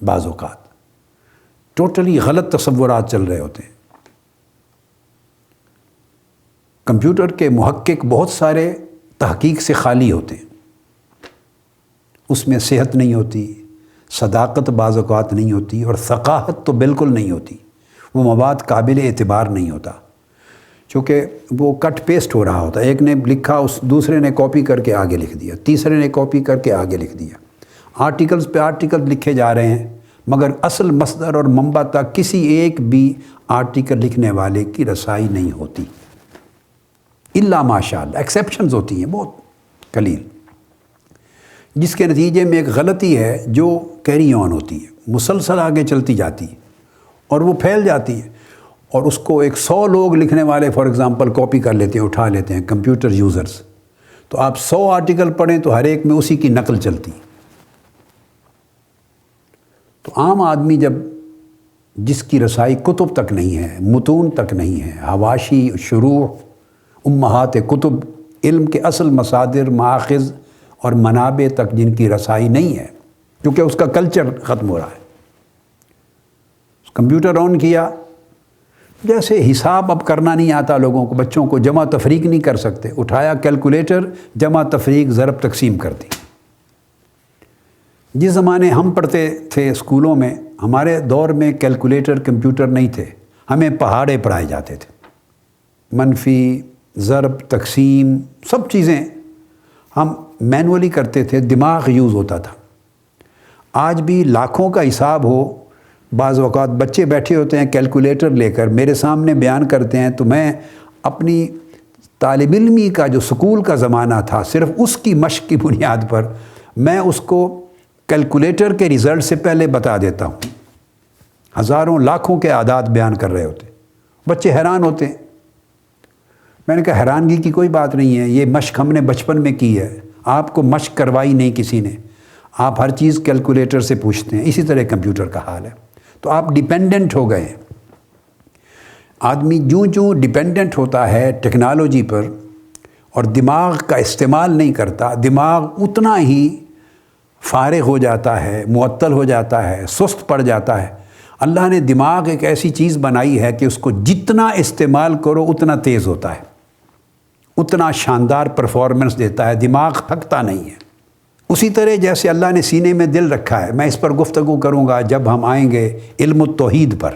بعض اوقات ٹوٹلی غلط تصورات چل رہے ہوتے ہیں۔ کمپیوٹر کے محقق بہت سارے تحقیق سے خالی ہوتے ہیں، اس میں صحت نہیں ہوتی، صداقت بعض اوقات نہیں ہوتی، اور ثقافت تو بالکل نہیں ہوتی، وہ مواد قابل اعتبار نہیں ہوتا، چونکہ وہ کٹ پیسٹ ہو رہا ہوتا ہے، ایک نے لکھا، اس دوسرے نے کاپی کر کے آگے لکھ دیا، تیسرے نے کاپی کر کے آگے لکھ دیا، آرٹیکلز پہ آرٹیکل لکھے جا رہے ہیں، مگر اصل مصدر اور منبع تک کسی ایک بھی آرٹیکل لکھنے والے کی رسائی نہیں ہوتی، الا ماشاء اللہ، ایکسیپشنز ہوتی ہیں بہت قلیل، جس کے نتیجے میں ایک غلطی ہے جو کیری آن ہوتی ہے، مسلسل آگے چلتی جاتی ہے اور وہ پھیل جاتی ہے، اور اس کو 100 لوگ لکھنے والے فار ایگزامپل کاپی کر لیتے ہیں، اٹھا لیتے ہیں کمپیوٹر یوزرز، تو آپ 100 آرٹیکل پڑھیں تو ہر ایک میں اسی کی نقل چلتی ہے۔ تو عام آدمی جس کی رسائی کتب تک نہیں ہے، متون تک نہیں ہے، حواشی، شروح، امہات کتب، علم کے اصل مصادر، مآخذ اور منابع تک جن کی رسائی نہیں ہے، کیونکہ اس کا کلچر ختم ہو رہا ہے۔ کمپیوٹر آن کیا، جیسے حساب اب کرنا نہیں آتا لوگوں کو، بچوں کو جمع تفریق نہیں کر سکتے، اٹھایا کیلکولیٹر، جمع تفریق ضرب تقسیم کر دی۔ جس زمانے ہم پڑھتے تھے اسکولوں میں، ہمارے دور میں کیلکولیٹر، کمپیوٹر نہیں تھے، ہمیں پہاڑے پڑھائے جاتے تھے، منفی، ضرب، تقسیم، سب چیزیں ہم مینولی کرتے تھے، دماغ یوز ہوتا تھا۔ آج بھی لاکھوں کا حساب ہو، بعض اوقات بچے بیٹھے ہوتے ہیں کیلکولیٹر لے کر میرے سامنے بیان کرتے ہیں، تو میں اپنی طالب علمی کا جو سکول کا زمانہ تھا، صرف اس کی مشق کی بنیاد پر میں اس کو کیلکولیٹر کے رزلٹ سے پہلے بتا دیتا ہوں، ہزاروں لاکھوں کے اعداد بیان کر رہے ہوتے ہیں، بچے حیران ہوتے ہیں۔ میں نے کہا حیرانگی کی کوئی بات نہیں ہے، یہ مشق ہم نے بچپن میں کی ہے، آپ کو مشق کروائی نہیں کسی نے، آپ ہر چیز کیلکولیٹر سے پوچھتے ہیں، اسی طرح کمپیوٹر کا حال ہے۔ تو آپ ڈیپینڈنٹ ہو گئے ہیں۔ آدمی جوں ڈیپینڈنٹ ہوتا ہے ٹیکنالوجی پر اور دماغ کا استعمال نہیں کرتا، دماغ اتنا ہی فارغ ہو جاتا ہے، معطل ہو جاتا ہے، سست پڑ جاتا ہے۔ اللہ نے دماغ ایک ایسی چیز بنائی ہے کہ اس کو جتنا استعمال کرو اتنا تیز ہوتا ہے، اتنا شاندار پرفارمنس دیتا ہے، دماغ تھکتا نہیں ہے۔ اسی طرح جیسے اللہ نے سینے میں دل رکھا ہے، میں اس پر گفتگو کروں گا جب ہم آئیں گے علم التوحید پر،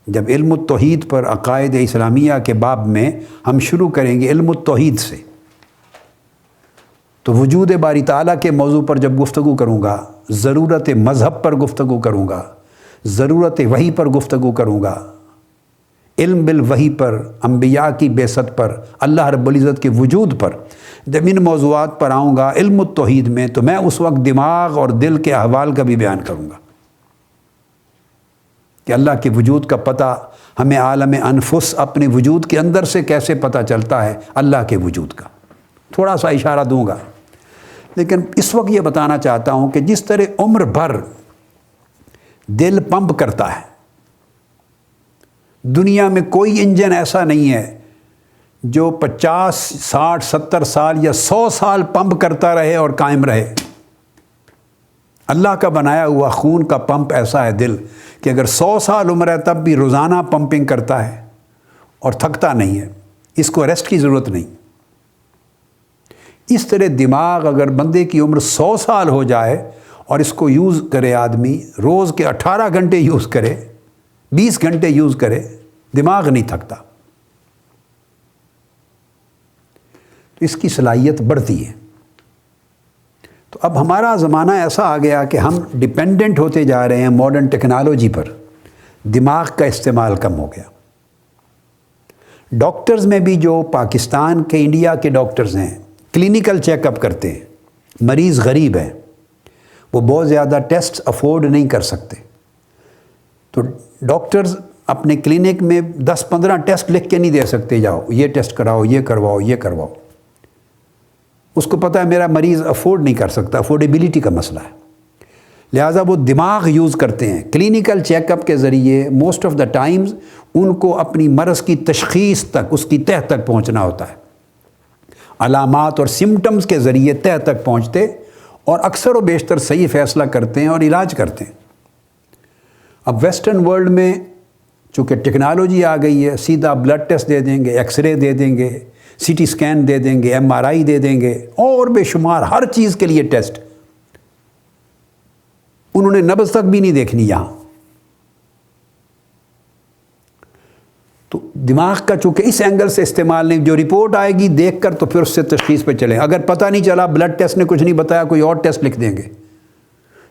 جب علم التوحید پر عقائد اسلامیہ کے باب میں ہم شروع کریں گے علم التوحید سے، تو وجود باری تعالیٰ کے موضوع پر جب گفتگو کروں گا، ضرورت مذہب پر گفتگو کروں گا، ضرورت وحی پر گفتگو کروں گا، علم بالوحی پر، انبیاء کی بعثت پر، اللہ رب العزت کے وجود پر، جب ان موضوعات پر آؤں گا علم التوحید میں، تو میں اس وقت دماغ اور دل کے احوال کا بھی بیان کروں گا کہ اللہ کے وجود کا پتہ ہمیں عالم انفس، اپنے وجود کے اندر سے کیسے پتہ چلتا ہے اللہ کے وجود کا، تھوڑا سا اشارہ دوں گا۔ لیکن اس وقت یہ بتانا چاہتا ہوں کہ جس طرح عمر بھر دل پمپ کرتا ہے، دنیا میں کوئی انجن ایسا نہیں ہے جو 50، 60، 70 سال یا 100 سال پمپ کرتا رہے اور قائم رہے۔ اللہ کا بنایا ہوا خون کا پمپ ایسا ہے دل کہ اگر 100 سال عمر ہے تب بھی روزانہ پمپنگ کرتا ہے اور تھکتا نہیں ہے، اس کو ریسٹ کی ضرورت نہیں۔ اس طرح دماغ اگر بندے کی عمر 100 سال ہو جائے اور اس کو یوز کرے آدمی، روز کے 18 گھنٹے یوز کرے، 20 گھنٹے یوز کرے، دماغ نہیں تھکتا، تو اس کی صلاحیت بڑھتی ہے۔ تو اب ہمارا زمانہ ایسا آ گیا کہ ہم ڈیپینڈنٹ ہوتے جا رہے ہیں ماڈرن ٹیکنالوجی پر، دماغ کا استعمال کم ہو گیا۔ ڈاکٹرز میں بھی جو پاکستان کے، انڈیا کے ڈاکٹرز ہیں، کلینیکل چیک اپ کرتے ہیں، مریض غریب ہے، وہ بہت زیادہ ٹیسٹ افورڈ نہیں کر سکتے، تو ڈاکٹرز اپنے کلینک میں 10-15 ٹیسٹ لکھ کے نہیں دے سکتے، جاؤ یہ ٹیسٹ کراؤ، یہ کرواؤ، یہ کرواؤ۔ اس کو پتہ ہے میرا مریض افورڈ نہیں کر سکتا، افورڈیبلٹی کا مسئلہ ہے، لہٰذا وہ دماغ یوز کرتے ہیں۔ کلینیکل چیک اپ کے ذریعے most of the times in کو اپنی مرض کی تشخیص تک، اس کی تہ تک پہنچنا ہوتا ہے، علامات اور سمٹمز کے ذریعے تہ تک پہنچتے اور اکثر و بیشتر صحیح فیصلہ کرتے ہیں اور علاج کرتے ہیں۔ اب ویسٹرن ورلڈ میں چونکہ ٹیکنالوجی آ گئی ہے، سیدھا بلڈ ٹیسٹ دے دیں گے، ایکس رے دے دیں گے، سی ٹی اسکین دے دیں گے، MRI دے دیں گے، اور بے شمار ہر چیز کے لیے ٹیسٹ۔ انہوں نے نبض تک بھی نہیں دیکھنی یہاں۔ تو دماغ کا چونکہ اس اینگل سے استعمال نہیں، جو رپورٹ آئے گی دیکھ کر تو پھر اس سے تشخیص پہ چلیں۔ اگر پتہ نہیں چلا، بلڈ ٹیسٹ نے کچھ نہیں بتایا، کوئی اور ٹیسٹ لکھ دیں گے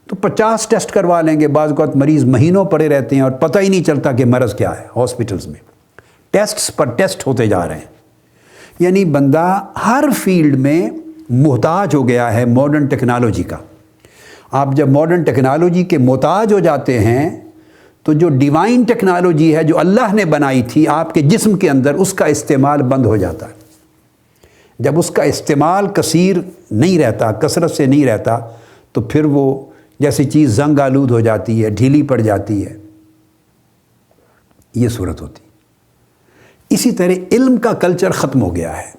تو 50 ٹیسٹ کروا لیں گے۔ بعض اوقات مریض مہینوں پڑے رہتے ہیں اور پتہ ہی نہیں چلتا کہ مرض کیا ہے۔ ہاسپٹلز میں ٹیسٹس پر ٹیسٹ ہوتے جا رہے ہیں۔ یعنی بندہ ہر فیلڈ میں محتاج ہو گیا ہے ماڈرن ٹیکنالوجی کا۔ آپ جب ماڈرن ٹیکنالوجی کے محتاج ہو جاتے ہیں تو جو ڈیوائن ٹیکنالوجی ہے جو اللہ نے بنائی تھی آپ کے جسم کے اندر، اس کا استعمال بند ہو جاتا ہے۔ جب اس کا استعمال کثیر نہیں رہتا، کثرت سے نہیں رہتا، تو پھر وہ جیسی چیز زنگ آلود ہو جاتی ہے، ڈھیلی پڑ جاتی ہے، یہ صورت ہوتی۔ اسی طرح علم کا کلچر ختم ہو گیا ہے۔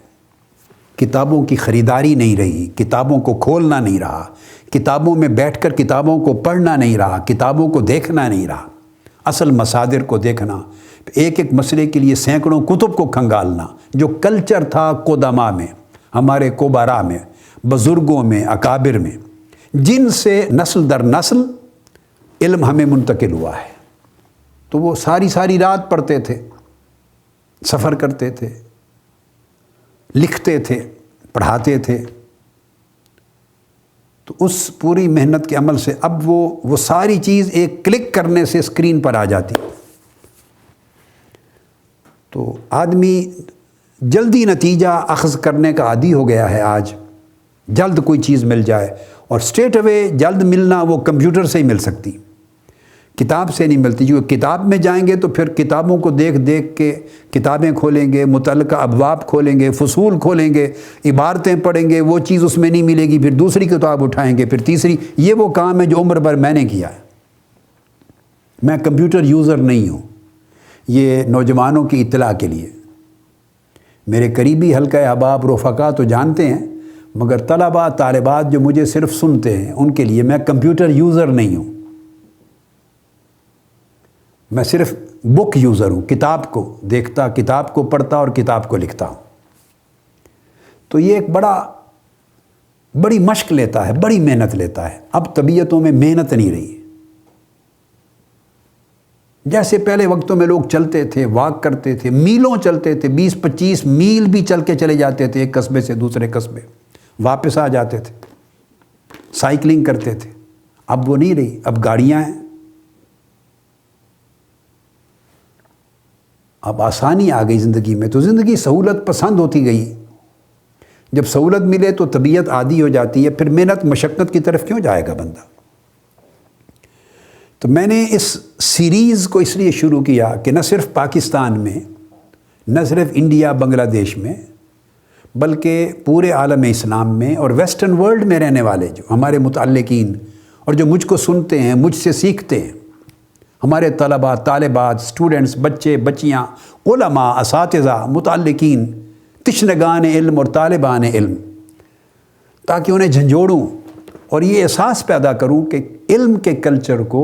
کتابوں کی خریداری نہیں رہی، کتابوں کو کھولنا نہیں رہا، کتابوں میں بیٹھ کر کتابوں کو پڑھنا نہیں رہا، کتابوں کو دیکھنا نہیں رہا، اصل مصادر کو دیکھنا، ایک ایک مسئلے کے لیے سینکڑوں کتب کو کھنگالنا۔ جو کلچر تھا قدماء میں، ہمارے کبراء میں، بزرگوں میں، اکابر میں، جن سے نسل در نسل علم ہمیں منتقل ہوا ہے، تو وہ ساری رات پڑھتے تھے، سفر کرتے تھے، لکھتے تھے، پڑھاتے تھے۔ تو اس پوری محنت کے عمل سے اب وہ ساری چیز ایک کلک کرنے سے اسکرین پر آ جاتی۔ تو آدمی جلدی نتیجہ اخذ کرنے کا عادی ہو گیا ہے آج، جلد کوئی چیز مل جائے، اور اسٹریٹ اوے جلد ملنا وہ کمپیوٹر سے ہی مل سکتی، کتاب سے نہیں ملتی۔ جو کتاب میں جائیں گے تو پھر کتابوں کو دیکھ دیکھ کے کتابیں کھولیں گے، متعلقہ ابواب کھولیں گے، فصول کھولیں گے، عبارتیں پڑھیں گے، وہ چیز اس میں نہیں ملے گی، پھر دوسری کتاب اٹھائیں گے، پھر تیسری۔ یہ وہ کام ہے جو عمر بھر میں نے کیا ہے۔ میں کمپیوٹر یوزر نہیں ہوں۔ یہ نوجوانوں کی اطلاع کے لیے، میرے قریبی حلقہ احباب رفقا تو جانتے ہیں، مگر طلباء طالبات جو مجھے صرف سنتے ہیں ان کے لیے میں کمپیوٹر یوزر نہیں ہوں۔ میں صرف بک یوزر ہوں، کتاب کو دیکھتا، کتاب کو پڑھتا اور کتاب کو لکھتا ہوں۔ تو یہ ایک بڑی مشق لیتا ہے، بڑی محنت لیتا ہے۔ اب طبیعتوں میں محنت نہیں رہی۔ جیسے پہلے وقتوں میں لوگ چلتے تھے، واک کرتے تھے، میلوں چلتے تھے، 20-25 میل بھی چل کے چلے جاتے تھے ایک قصبے سے دوسرے قصبے، واپس آ جاتے تھے، سائیکلنگ کرتے تھے۔ اب وہ نہیں رہی، اب گاڑیاں ہیں، اب آسانی آ گئی زندگی میں، تو زندگی سہولت پسند ہوتی گئی۔ جب سہولت ملے تو طبیعت عادی ہو جاتی ہے، پھر محنت مشقت کی طرف کیوں جائے گا بندہ؟ تو میں نے اس سیریز کو اس لیے شروع کیا کہ نہ صرف پاکستان میں، نہ صرف انڈیا بنگلہ دیش میں، بلکہ پورے عالم اسلام میں اور ویسٹرن ورلڈ میں رہنے والے جو ہمارے متعلقین اور جو مجھ کو سنتے ہیں، مجھ سے سیکھتے ہیں، ہمارے طلباء، طالبات، سٹوڈنٹس، بچے، بچیاں، علماء، اساتذہ، متعلقین، تشنگان علم اور طالبان علم، تاکہ انہیں جھنجھوڑوں اور یہ احساس پیدا کروں کہ علم کے کلچر کو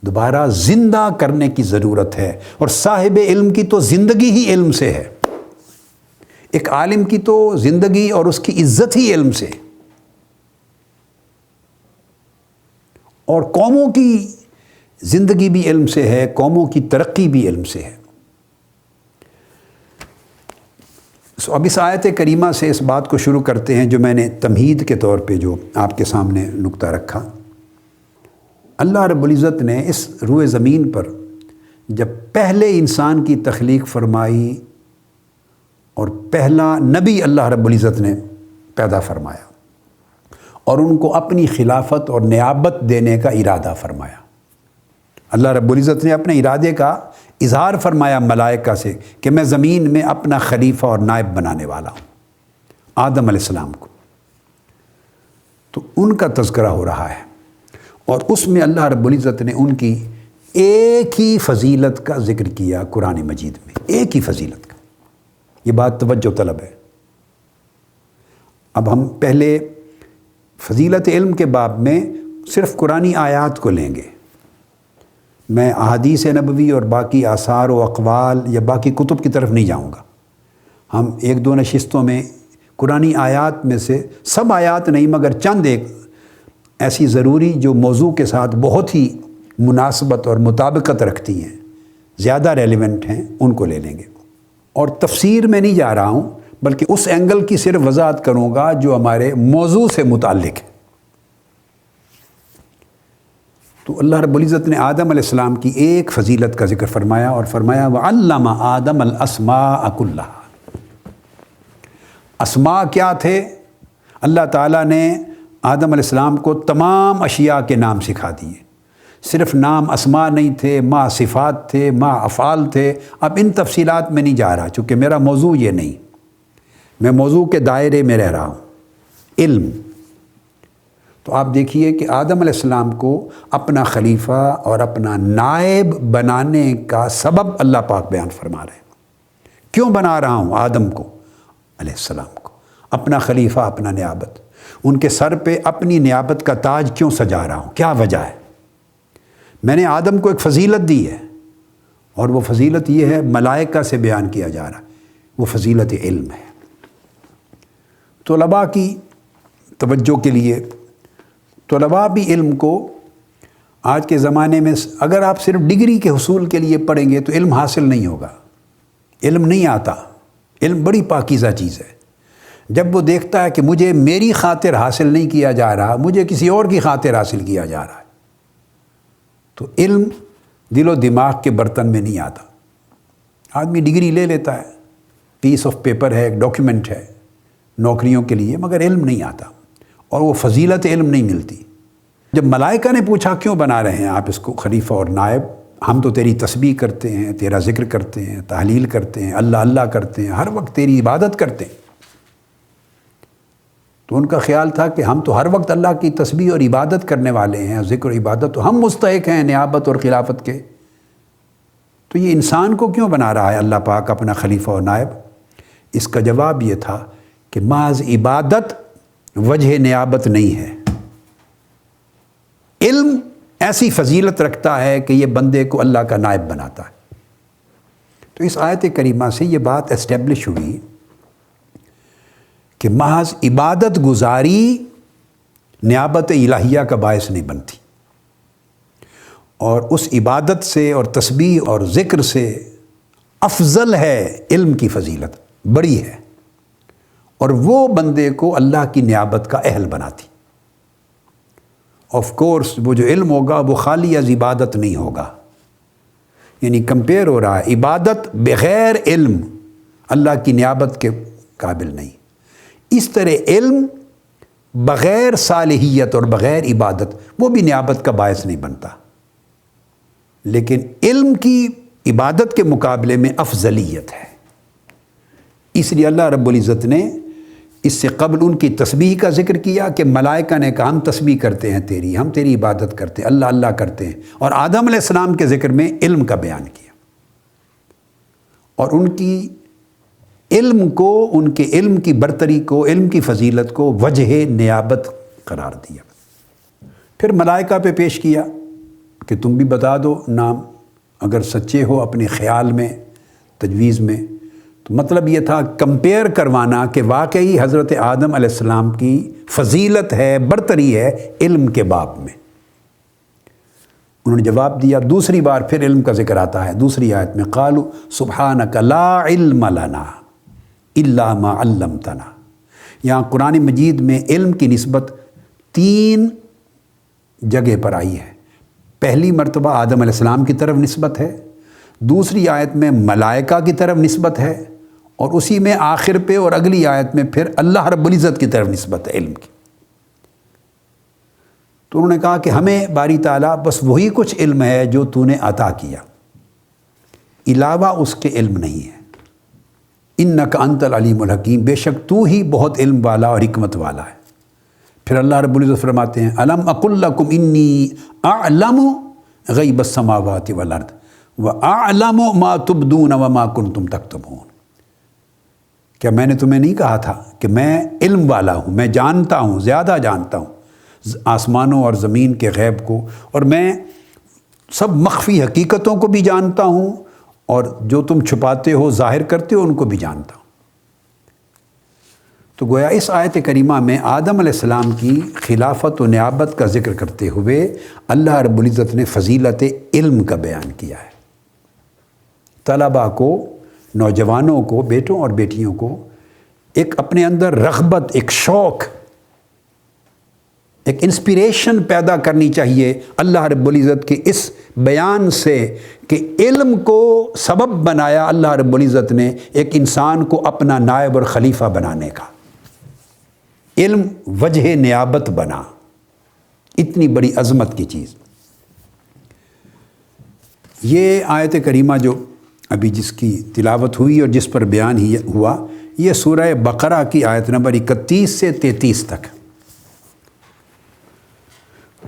دوبارہ زندہ کرنے کی ضرورت ہے، اور صاحب علم کی تو زندگی ہی علم سے ہے۔ ایک عالم کی تو زندگی اور اس کی عزت ہی علم سے، اور قوموں کی زندگی بھی علم سے ہے، قوموں کی ترقی بھی علم سے ہے۔ اب اس آیت کریمہ سے اس بات کو شروع کرتے ہیں جو میں نے تمہید کے طور پہ جو آپ کے سامنے نقطہ رکھا۔ اللہ رب العزت نے اس روئے زمین پر جب پہلے انسان کی تخلیق فرمائی اور پہلا نبی اللہ رب العزت نے پیدا فرمایا اور ان کو اپنی خلافت اور نیابت دینے کا ارادہ فرمایا، اللہ رب العزت نے اپنے ارادے کا اظہار فرمایا ملائکہ سے کہ میں زمین میں اپنا خلیفہ اور نائب بنانے والا ہوں، آدم علیہ السلام کو۔ تو ان کا تذکرہ ہو رہا ہے، اور اس میں اللہ رب العزت نے ان کی ایک ہی فضیلت کا ذکر کیا قرآن مجید میں، ایک ہی فضیلت کا۔ یہ بات توجہ طلب ہے۔ اب ہم پہلے فضیلت علم کے باب میں صرف قرآنی آیات کو لیں گے، میں احادیث نبوی اور باقی آثار و اقوال یا باقی کتب کی طرف نہیں جاؤں گا۔ ہم ایک دو نشستوں میں قرآنی آیات میں سے سب آیات نہیں مگر چند ایک ایسی ضروری جو موضوع کے ساتھ بہت ہی مناسبت اور مطابقت رکھتی ہیں، زیادہ ریلیونٹ ہیں، ان کو لے لیں گے۔ اور تفسیر میں نہیں جا رہا ہوں، بلکہ اس اینگل کی صرف وضاحت کروں گا جو ہمارے موضوع سے متعلق ہے۔ تو اللہ رب العزت نے آدم علیہ السلام کی ایک فضیلت کا ذکر فرمایا اور فرمایا وَعَلَّمَ آدَمَ الْأَسْمَاءَ كُلَّهَا۔ اسماء کیا تھے؟ اللہ تعالیٰ نے آدم علیہ السلام کو تمام اشیاء کے نام سکھا دیے۔ صرف نام اسماء نہیں تھے، ما صفات تھے، ما افعال تھے۔ اب ان تفصیلات میں نہیں جا رہا چونکہ میرا موضوع یہ نہیں، میں موضوع کے دائرے میں رہ رہا ہوں، علم۔ تو آپ دیکھیے کہ آدم علیہ السلام کو اپنا خلیفہ اور اپنا نائب بنانے کا سبب اللہ پاک بیان فرما رہے ہیں۔ کیوں بنا رہا ہوں آدم کو علیہ السلام کو اپنا خلیفہ، اپنا نیابت؟ ان کے سر پہ اپنی نیابت کا تاج کیوں سجا رہا ہوں؟ کیا وجہ ہے؟ میں نے آدم کو ایک فضیلت دی ہے، اور وہ فضیلت یہ ہے، ملائکہ سے بیان کیا جا رہا ہے، وہ فضیلت علم ہے۔ طلباء کی توجہ کے لیے، طلباء بھی علم کو آج کے زمانے میں اگر آپ صرف ڈگری کے حصول کے لیے پڑھیں گے تو علم حاصل نہیں ہوگا، علم نہیں آتا۔ علم بڑی پاکیزہ چیز ہے۔ جب وہ دیکھتا ہے کہ مجھے میری خاطر حاصل نہیں کیا جا رہا، مجھے کسی اور کی خاطر حاصل کیا جا رہا ہے، تو علم دل و دماغ کے برتن میں نہیں آتا۔ آدمی ڈگری لے لیتا ہے، پیس آف پیپر ہے، ایک ڈاکیومنٹ ہے نوکریوں کے لیے، مگر علم نہیں آتا اور وہ فضیلت علم نہیں ملتی۔ جب ملائکہ نے پوچھا کیوں بنا رہے ہیں آپ اس کو خلیفہ اور نائب؟ ہم تو تیری تسبیح کرتے ہیں، تیرا ذکر کرتے ہیں، تحلیل کرتے ہیں، اللہ اللہ کرتے ہیں، ہر وقت تیری عبادت کرتے ہیں۔ تو ان کا خیال تھا کہ ہم تو ہر وقت اللہ کی تسبیح اور عبادت کرنے والے ہیں، ذکر و عبادت تو ہم مستحق ہیں نیابت اور خلافت کے، تو یہ انسان کو کیوں بنا رہا ہے اللہ پاک اپنا خلیفہ اور نائب؟ اس کا جواب یہ تھا کہ محض عبادت وجہ نیابت نہیں ہے، علم ایسی فضیلت رکھتا ہے کہ یہ بندے کو اللہ کا نائب بناتا ہے۔ تو اس آیت کریمہ سے یہ بات اسٹیبلش ہوئی کہ محض عبادت گزاری نیابت الہیہ کا باعث نہیں بنتی، اور اس عبادت سے اور تسبیح اور ذکر سے افضل ہے علم کی فضیلت، بڑی ہے، اور وہ بندے کو اللہ کی نیابت کا اہل بناتی۔ آف کورس وہ جو علم ہوگا وہ خالی از عبادت نہیں ہوگا، یعنی کمپیئر ہو رہا ہے، عبادت بغیر علم اللہ کی نیابت کے قابل نہیں، اس طرح علم بغیر صالحیت اور بغیر عبادت وہ بھی نیابت کا باعث نہیں بنتا، لیکن علم کی عبادت کے مقابلے میں افضلیت ہے۔ اس لیے اللہ رب العزت نے اس سے قبل ان کی تسبیح کا ذکر کیا کہ ملائکہ نے کہا ہم تسبیح کرتے ہیں تیری، ہم تیری عبادت کرتے ہیں، اللہ اللہ کرتے ہیں، اور آدم علیہ السلام کے ذکر میں علم کا بیان کیا، اور ان کی علم کو، ان کے علم کی برتری کو، علم کی فضیلت کو وجہ نیابت قرار دیا۔ پھر ملائکہ پہ پیش کیا کہ تم بھی بتا دو نام، اگر سچے ہو اپنے خیال میں، تجویز میں۔ تو مطلب یہ تھا کمپیئر کروانا کہ واقعی حضرت آدم علیہ السلام کی فضیلت ہے، برتری ہے علم کے باب میں۔ انہوں نے جواب دیا، دوسری بار پھر علم کا ذکر آتا ہے دوسری آیت میں، قالوا سبحانک لا علم لنا الا ما علمتنا۔ یہاں قرآن مجید میں علم کی نسبت 3 جگہ پر آئی ہے۔ پہلی مرتبہ آدم علیہ السلام کی طرف نسبت ہے، دوسری آیت میں ملائکہ کی طرف نسبت ہے، اور اسی میں آخر پہ اور اگلی آیت میں پھر اللہ رب العزت کی طرف نسبت ہے علم کی۔ تو انہوں نے کہا کہ ہمیں باری تعالیٰ بس وہی کچھ علم ہے جو تو نے عطا کیا، علاوہ اس کے علم نہیں ہے۔ انک انت العلیم الحکیم، بے شک تو ہی بہت علم والا اور حکمت والا ہے۔ پھر اللہ رب العزت فرماتے ہیں الم اقل لکم انی اعلم غیب السماوات والارض واعلم ما تبدون وما کنتم تکتمون۔ کیا میں نے تمہیں نہیں کہا تھا کہ میں علم والا ہوں، میں جانتا ہوں، زیادہ جانتا ہوں آسمانوں اور زمین کے غیب کو، اور میں سب مخفی حقیقتوں کو بھی جانتا ہوں، اور جو تم چھپاتے ہو ظاہر کرتے ہو ان کو بھی جانتا ہوں۔ تو گویا اس آیت کریمہ میں آدم علیہ السلام کی خلافت و نیابت کا ذکر کرتے ہوئے اللہ رب العزت نے فضیلت علم کا بیان کیا ہے۔ طلباء کو، نوجوانوں کو، بیٹوں اور بیٹیوں کو ایک اپنے اندر رغبت، ایک شوق، ایک انسپریشن پیدا کرنی چاہیے اللہ رب العزت کے اس بیان سے کہ علم کو سبب بنایا اللہ رب العزت نے ایک انسان کو اپنا نائب اور خلیفہ بنانے کا۔ علم وجہ نیابت بنا، اتنی بڑی عظمت کی چیز۔ یہ آیت کریمہ جو ابھی جس کی تلاوت ہوئی اور جس پر بیان ہی ہوا، یہ سورہ بقرہ کی آیت نمبر 31 سے 33 تک۔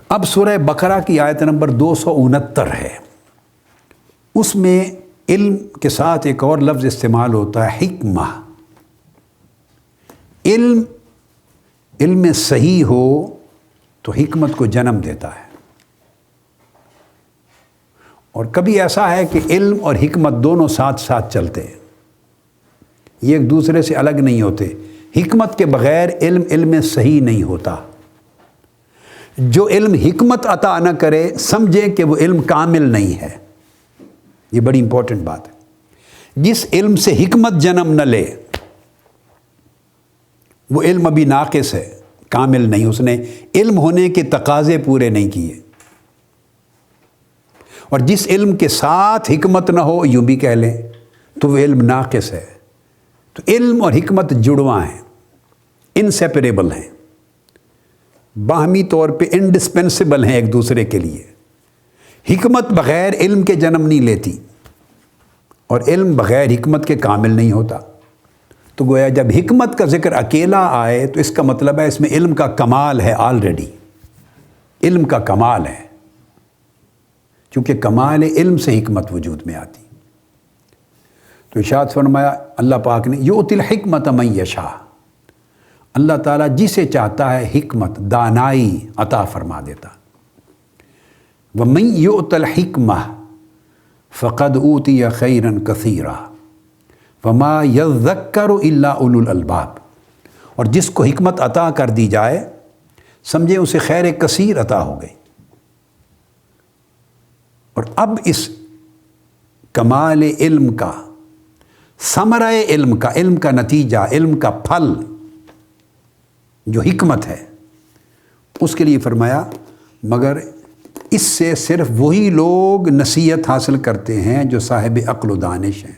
اب سورہ بقرہ کی آیت نمبر 269 ہے، اس میں علم کے ساتھ ایک اور لفظ استعمال ہوتا ہے، حکمہ۔ علم صحیح ہو تو حکمت کو جنم دیتا ہے، اور کبھی ایسا ہے کہ علم اور حکمت دونوں ساتھ ساتھ چلتے ہیں، یہ ایک دوسرے سے الگ نہیں ہوتے۔ حکمت کے بغیر علم صحیح نہیں ہوتا۔ جو علم حکمت عطا نہ کرے سمجھیں کہ وہ علم کامل نہیں ہے، یہ بڑی امپورٹنٹ بات ہے۔ جس علم سے حکمت جنم نہ لے وہ علم ابھی ناقص ہے، کامل نہیں، اس نے علم ہونے کے تقاضے پورے نہیں کیے۔ اور جس علم کے ساتھ حکمت نہ ہو، یوں بھی کہہ لیں، تو وہ علم ناقص ہے۔ تو علم اور حکمت جڑواں ہیں، انسیپریبل ہیں، باہمی طور پہ انڈسپینسیبل ہیں ایک دوسرے کے لیے۔ حکمت بغیر علم کے جنم نہیں لیتی، اور علم بغیر حکمت کے کامل نہیں ہوتا۔ تو گویا جب حکمت کا ذکر اکیلا آئے تو اس کا مطلب ہے اس میں علم کا کمال ہے، آلریڈی علم کا کمال ہے، چونکہ کمال علم سے حکمت وجود میں آتی۔ تو ارشاد فرمایا اللہ پاک نے، یؤتی الحکمت من یشاء، اللہ تعالیٰ جسے چاہتا ہے حکمت، دانائی عطا فرما دیتا۔ وَمَن یؤت الحکمہ فقد اوتی خیرا کثیرا وما یذکر الا اولو الالباب، اور جس کو حکمت عطا کر دی جائے سمجھے اسے خیر کثیر عطا ہو گئی۔ اور اب اس کمال علم کا، ثمرہ علم کا نتیجہ، علم کا پھل جو حکمت ہے، اس کے لیے فرمایا مگر اس سے صرف وہی لوگ نصیحت حاصل کرتے ہیں جو صاحب عقل و دانش ہیں۔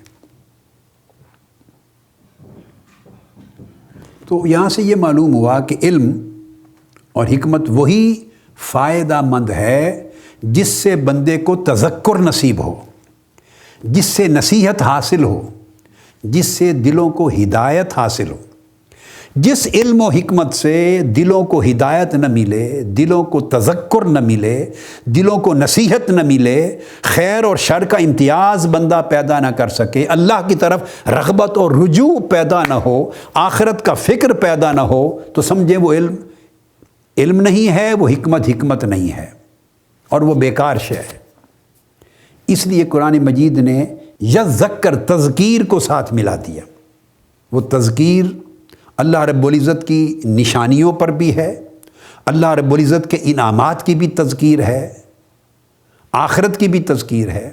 تو یہاں سے یہ معلوم ہوا کہ علم اور حکمت وہی فائدہ مند ہے جس سے بندے کو تذکر نصیب ہو، جس سے نصیحت حاصل ہو، جس سے دلوں کو ہدایت حاصل ہو۔ جس علم و حکمت سے دلوں کو ہدایت نہ ملے، دلوں کو تذکر نہ ملے، دلوں کو نصیحت نہ ملے، خیر اور شر کا امتیاز بندہ پیدا نہ کر سکے، اللہ کی طرف رغبت اور رجوع پیدا نہ ہو، آخرت کا فکر پیدا نہ ہو، تو سمجھیں وہ علم نہیں ہے، وہ حکمت نہیں ہے، اور وہ بیکار شے ہے۔ اس لیے قرآن مجید نے یذکر، تذکیر کو ساتھ ملا دیا۔ وہ تذکیر اللہ رب العزت کی نشانیوں پر بھی ہے، اللہ رب العزت کے انعامات کی بھی تذکیر ہے، آخرت کی بھی تذکیر ہے،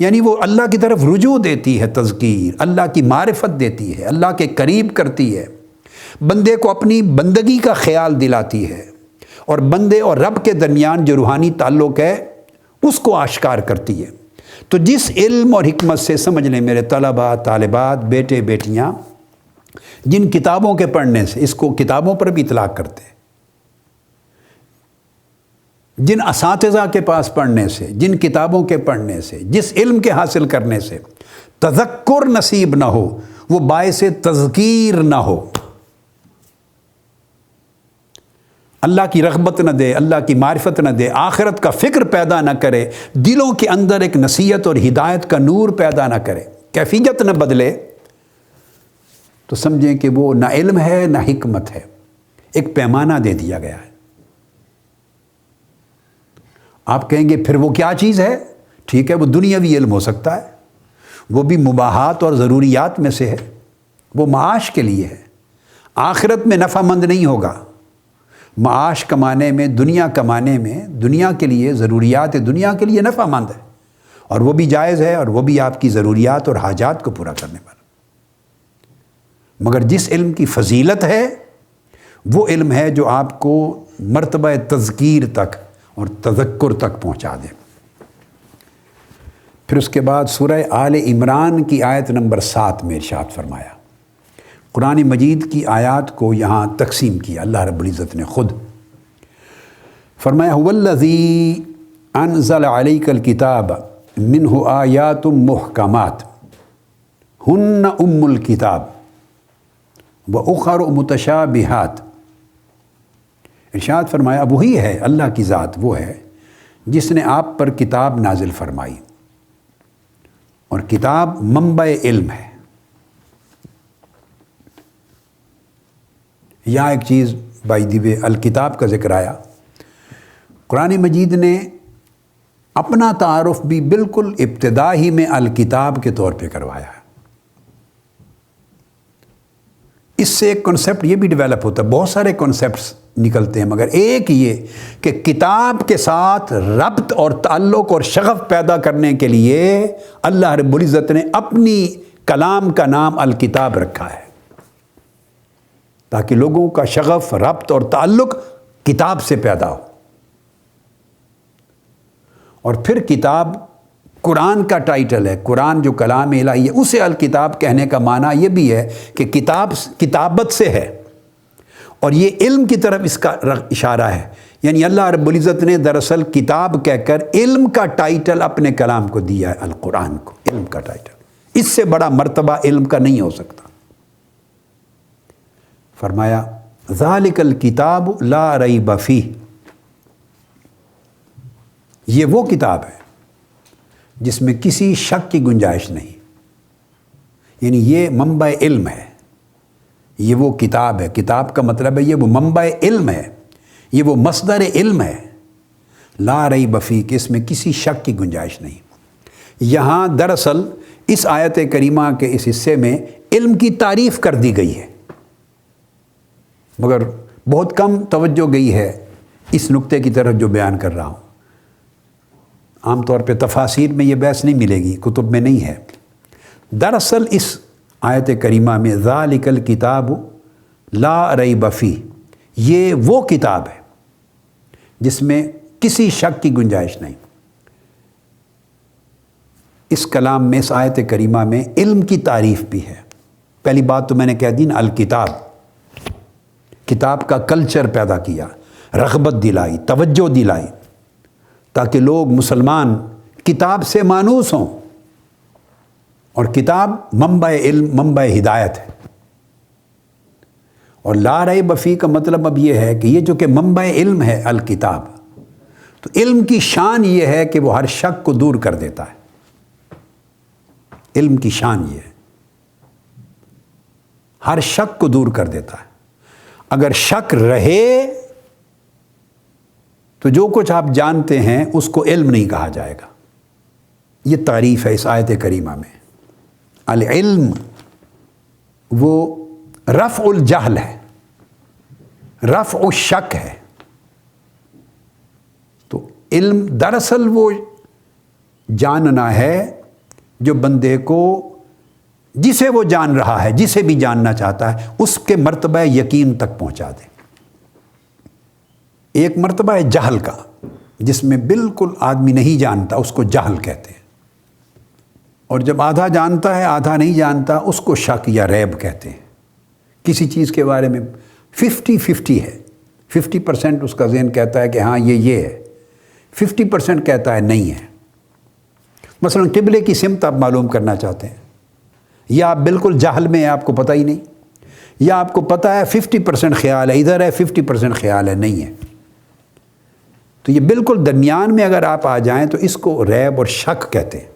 یعنی وہ اللہ کی طرف رجوع دیتی ہے۔ تذکیر اللہ کی معرفت دیتی ہے، اللہ کے قریب کرتی ہے، بندے کو اپنی بندگی کا خیال دلاتی ہے، اور بندے اور رب کے درمیان جو روحانی تعلق ہے اس کو آشکار کرتی ہے۔ تو جس علم اور حکمت سے، سمجھ لیں میرے طلباء، طالبات، بیٹے بیٹیاں، جن کتابوں کے پڑھنے سے، اس کو کتابوں پر بھی اطلاق کرتے ہیں، جن اساتذہ کے پاس پڑھنے سے، جن کتابوں کے پڑھنے سے، جس علم کے حاصل کرنے سے تذکر نصیب نہ ہو، وہ باعث تذکیر نہ ہو، اللہ کی رغبت نہ دے، اللہ کی معرفت نہ دے، آخرت کا فکر پیدا نہ کرے، دلوں کے اندر ایک نصیحت اور ہدایت کا نور پیدا نہ کرے، کیفیت نہ بدلے، تو سمجھیں کہ وہ نہ علم ہے نہ حکمت ہے، ایک پیمانہ دے دیا گیا ہے۔ آپ کہیں گے پھر وہ کیا چیز ہے؟ ٹھیک ہے، وہ دنیاوی علم ہو سکتا ہے، وہ بھی مباحات اور ضروریات میں سے ہے، وہ معاش کے لیے ہے، آخرت میں نفع مند نہیں ہوگا۔ معاش کمانے میں، دنیا کمانے میں، دنیا کے لیے، ضروریات دنیا کے لیے نفع مند ہے، اور وہ بھی جائز ہے، اور وہ بھی آپ کی ضروریات اور حاجات کو پورا کرنے والا۔ مگر جس علم کی فضیلت ہے وہ علم ہے جو آپ کو مرتبہ تذکیر تک اور تذکر تک پہنچا دے۔ پھر اس کے بعد سورہ آل عمران کی آیت نمبر 7 میں ارشاد فرمایا، قرآن مجید کی آیات کو یہاں تقسیم کیا اللہ رب العزت نے خود۔ فرمایا هو الذی انزل علیک الکتاب منہ آیات محکمات ہن ام الکتاب وَأُخَرُ مُتَشَابِهَاتٍ۔ ارشاد فرمایا وہی ہے، اللہ کی ذات وہ ہے جس نے آپ پر کتاب نازل فرمائی، اور کتاب منبع علم ہے۔ یہاں ایک چیز بائی دی وے الکتاب کا ذکر آیا، قرآن مجید نے اپنا تعارف بھی بالکل ابتدا ہی میں الکتاب کے طور پہ کروایا ہے۔ اس سے ایک کنسیپٹ یہ بھی ڈیولپ ہوتا ہے، بہت سارے کنسیپٹس نکلتے ہیں، مگر ایک یہ کہ کتاب کے ساتھ ربط اور تعلق اور شغف پیدا کرنے کے لیے اللہ رب العزت نے اپنی کلام کا نام الکتاب رکھا ہے، تاکہ لوگوں کا شغف، ربط اور تعلق کتاب سے پیدا ہو۔ اور پھر کتاب قرآن کا ٹائٹل ہے، قرآن جو کلام الہی ہے، اسے الکتاب کہنے کا معنی یہ بھی ہے کہ کتاب کتابت سے ہے، اور یہ علم کی طرف اس کا اشارہ ہے۔ یعنی اللہ رب العزت نے دراصل کتاب کہہ کر علم کا ٹائٹل اپنے کلام کو دیا ہے، القرآن کو علم کا ٹائٹل۔ اس سے بڑا مرتبہ علم کا نہیں ہو سکتا۔ فرمایا ذالک الکتاب لا ریب فیہ، یہ وہ کتاب ہے جس میں کسی شک کی گنجائش نہیں، یعنی یہ منبع علم ہے، یہ وہ کتاب ہے۔ کتاب کا مطلب ہے یہ وہ منبع علم ہے، یہ وہ مصدر علم ہے، لا ریب فیہ، کہ اس میں کسی شک کی گنجائش نہیں۔ یہاں دراصل اس آیت کریمہ کے اس حصے میں علم کی تعریف کر دی گئی ہے، مگر بہت کم توجہ گئی ہے اس نقطے کی طرف جو بیان کر رہا ہوں۔ عام طور پہ تفاسیر میں یہ بحث نہیں ملے گی، کتب میں نہیں ہے۔ دراصل اس آیت کریمہ میں ذالک الکتاب لا ریب فیہ، یہ وہ کتاب ہے جس میں کسی شک کی گنجائش نہیں۔ اس کلام میں، اس آیت کریمہ میں علم کی تعریف بھی ہے۔ پہلی بات تو میں نے کہہ دی نا، الکتاب، کتاب کا کلچر پیدا کیا، رغبت دلائی، توجہ دلائی، تاکہ لوگ مسلمان کتاب سے مانوس ہوں، اور کتاب منبع علم، منبع ہدایت ہے۔ اور لا ریب فیہ کا مطلب اب یہ ہے کہ یہ جو کہ منبع علم ہے الکتاب، تو علم کی شان یہ ہے کہ وہ ہر شک کو دور کر دیتا ہے۔ علم کی شان یہ ہے، ہر شک کو دور کر دیتا ہے۔ اگر شک رہے تو جو کچھ آپ جانتے ہیں اس کو علم نہیں کہا جائے گا۔ یہ تعریف ہے اس آیت کریمہ میں۔ العلم وہ رفع الجہل ہے، رفع الشک ہے۔ تو علم دراصل وہ جاننا ہے جو بندے کو، جسے وہ جان رہا ہے، جسے بھی جاننا چاہتا ہے، اس کے مرتبہ یقین تک پہنچا دے۔ ایک مرتبہ ہے جہل کا، جس میں بالکل آدمی نہیں جانتا، اس کو جہل کہتے ہیں۔ اور جب آدھا جانتا ہے آدھا نہیں جانتا، اس کو شک یا ریب کہتے ہیں۔ کسی چیز کے بارے میں 50-50 ہے، 50% اس کا ذہن کہتا ہے کہ ہاں یہ ہے، 50% کہتا ہے نہیں ہے۔ مثلا قبلے کی سمت آپ معلوم کرنا چاہتے ہیں، یا آپ بالکل جہل میں ہیں، آپ کو پتہ ہی نہیں، یا آپ کو پتہ ہے 50% خیال ہے ادھر ہے، 50% خیال ہے نہیں ہے۔ تو یہ بالکل درمیان میں اگر آپ آ جائیں تو اس کو ریب اور شک کہتے ہیں۔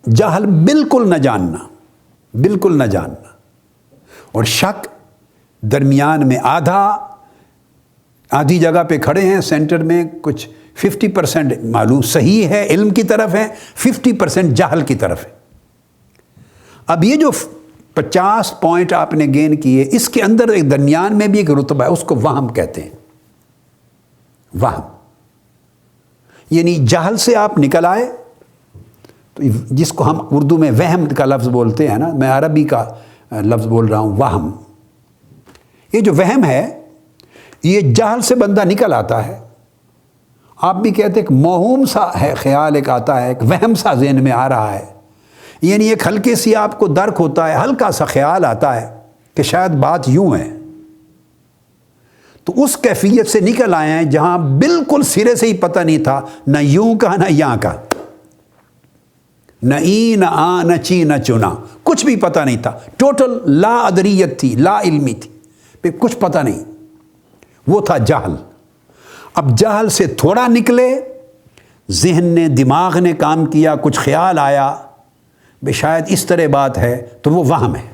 جہل بالکل نہ جاننا، بالکل نہ جاننا، اور شک درمیان میں آدھی جگہ پہ کھڑے ہیں، سینٹر میں کچھ 50% معلوم صحیح ہے، علم کی طرف ہے، 50% جہل کی طرف ہے۔ اب یہ جو 50 پوائنٹ آپ نے گین کیے، اس کے اندر ایک درمیان میں بھی ایک رتبہ ہے، اس کو وہم کہتے ہیں۔ وہم یعنی جہل سے آپ نکل آئے، تو جس کو ہم اردو میں وہم کا لفظ بولتے ہیں نا، میں عربی کا لفظ بول رہا ہوں، وہم۔ یہ جو وہم ہے، یہ جہل سے بندہ نکل آتا ہے۔ آپ بھی کہتے ہیں ایک موہوم سا ہے، خیال ایک آتا ہے، ایک وہم سا ذہن میں آ رہا ہے، یعنی ایک ہلکے سی آپ کو درک ہوتا ہے، ہلکا سا خیال آتا ہے کہ شاید بات یوں ہے۔ تو اس کیفیت سے نکل آئے ہیں جہاں بالکل سرے سے ہی پتہ نہیں تھا، نہ یوں کا نہ یاں کا، نہ ای نہ آ نہ چی نہ چنا، کچھ بھی پتہ نہیں تھا، ٹوٹل لا ادریت تھی، لا علمی تھی، پھر کچھ پتہ نہیں، وہ تھا جہل۔ اب جہل سے تھوڑا نکلے، ذہن نے، دماغ نے کام کیا، کچھ خیال آیا، بے شاید اس طرح بات ہے، تو وہ وہم ہے۔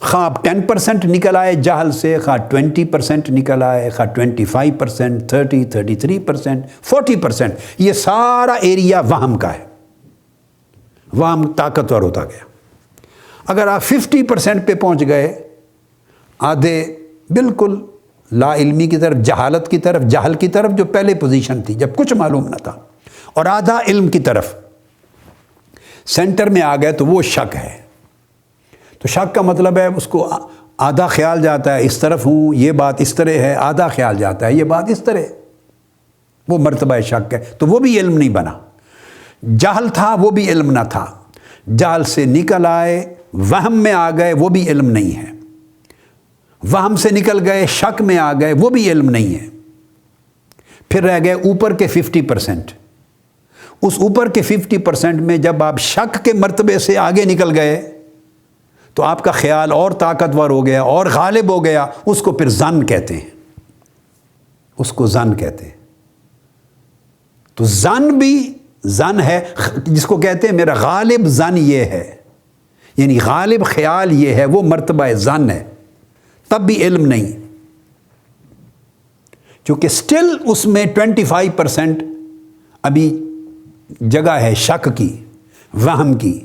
خواہ آپ 10% نکل آئے جہل سے، خواہ 20% نکل آئے، خواہ 25%، 30، 33%، 40%، یہ سارا ایریا وہم کا ہے۔ وہم طاقتور ہوتا گیا۔ اگر آپ 50% پہ پہنچ گئے، آدھے بالکل لا علمی کی طرف، جہالت کی طرف، جہل کی طرف جو پہلے پوزیشن تھی جب کچھ معلوم نہ تھا، اور آدھا علم کی طرف، سینٹر میں آ گئے، تو وہ شک ہے۔ تو شک کا مطلب ہے اس کو آدھا خیال جاتا ہے اس طرف ہوں، یہ بات اس طرح ہے، آدھا خیال جاتا ہے یہ بات اس طرح، وہ مرتبہ شک ہے، تو وہ بھی علم نہیں بنا۔ جہل تھا، وہ بھی علم نہ تھا۔ جہل سے نکل آئے، وہم میں آ گئے، وہ بھی علم نہیں ہے۔ وہم سے نکل گئے، شک میں آ گئے، وہ بھی علم نہیں ہے۔ پھر رہ گئے اوپر کے 50%۔ اس اوپر کے 50% میں جب آپ شک کے مرتبے سے آگے نکل گئے، تو آپ کا خیال اور طاقتور ہو گیا اور غالب ہو گیا، اس کو پھر ظن کہتے ہیں، اس کو ظن کہتے ہیں۔ تو ظن بھی ظن ہے، جس کو کہتے ہیں میرا غالب ظن یہ ہے، یعنی غالب خیال یہ ہے، وہ مرتبہ ظن ہے، تب بھی علم نہیں، چونکہ سٹل اس میں 25% ابھی جگہ ہے شک کی، وہم کی۔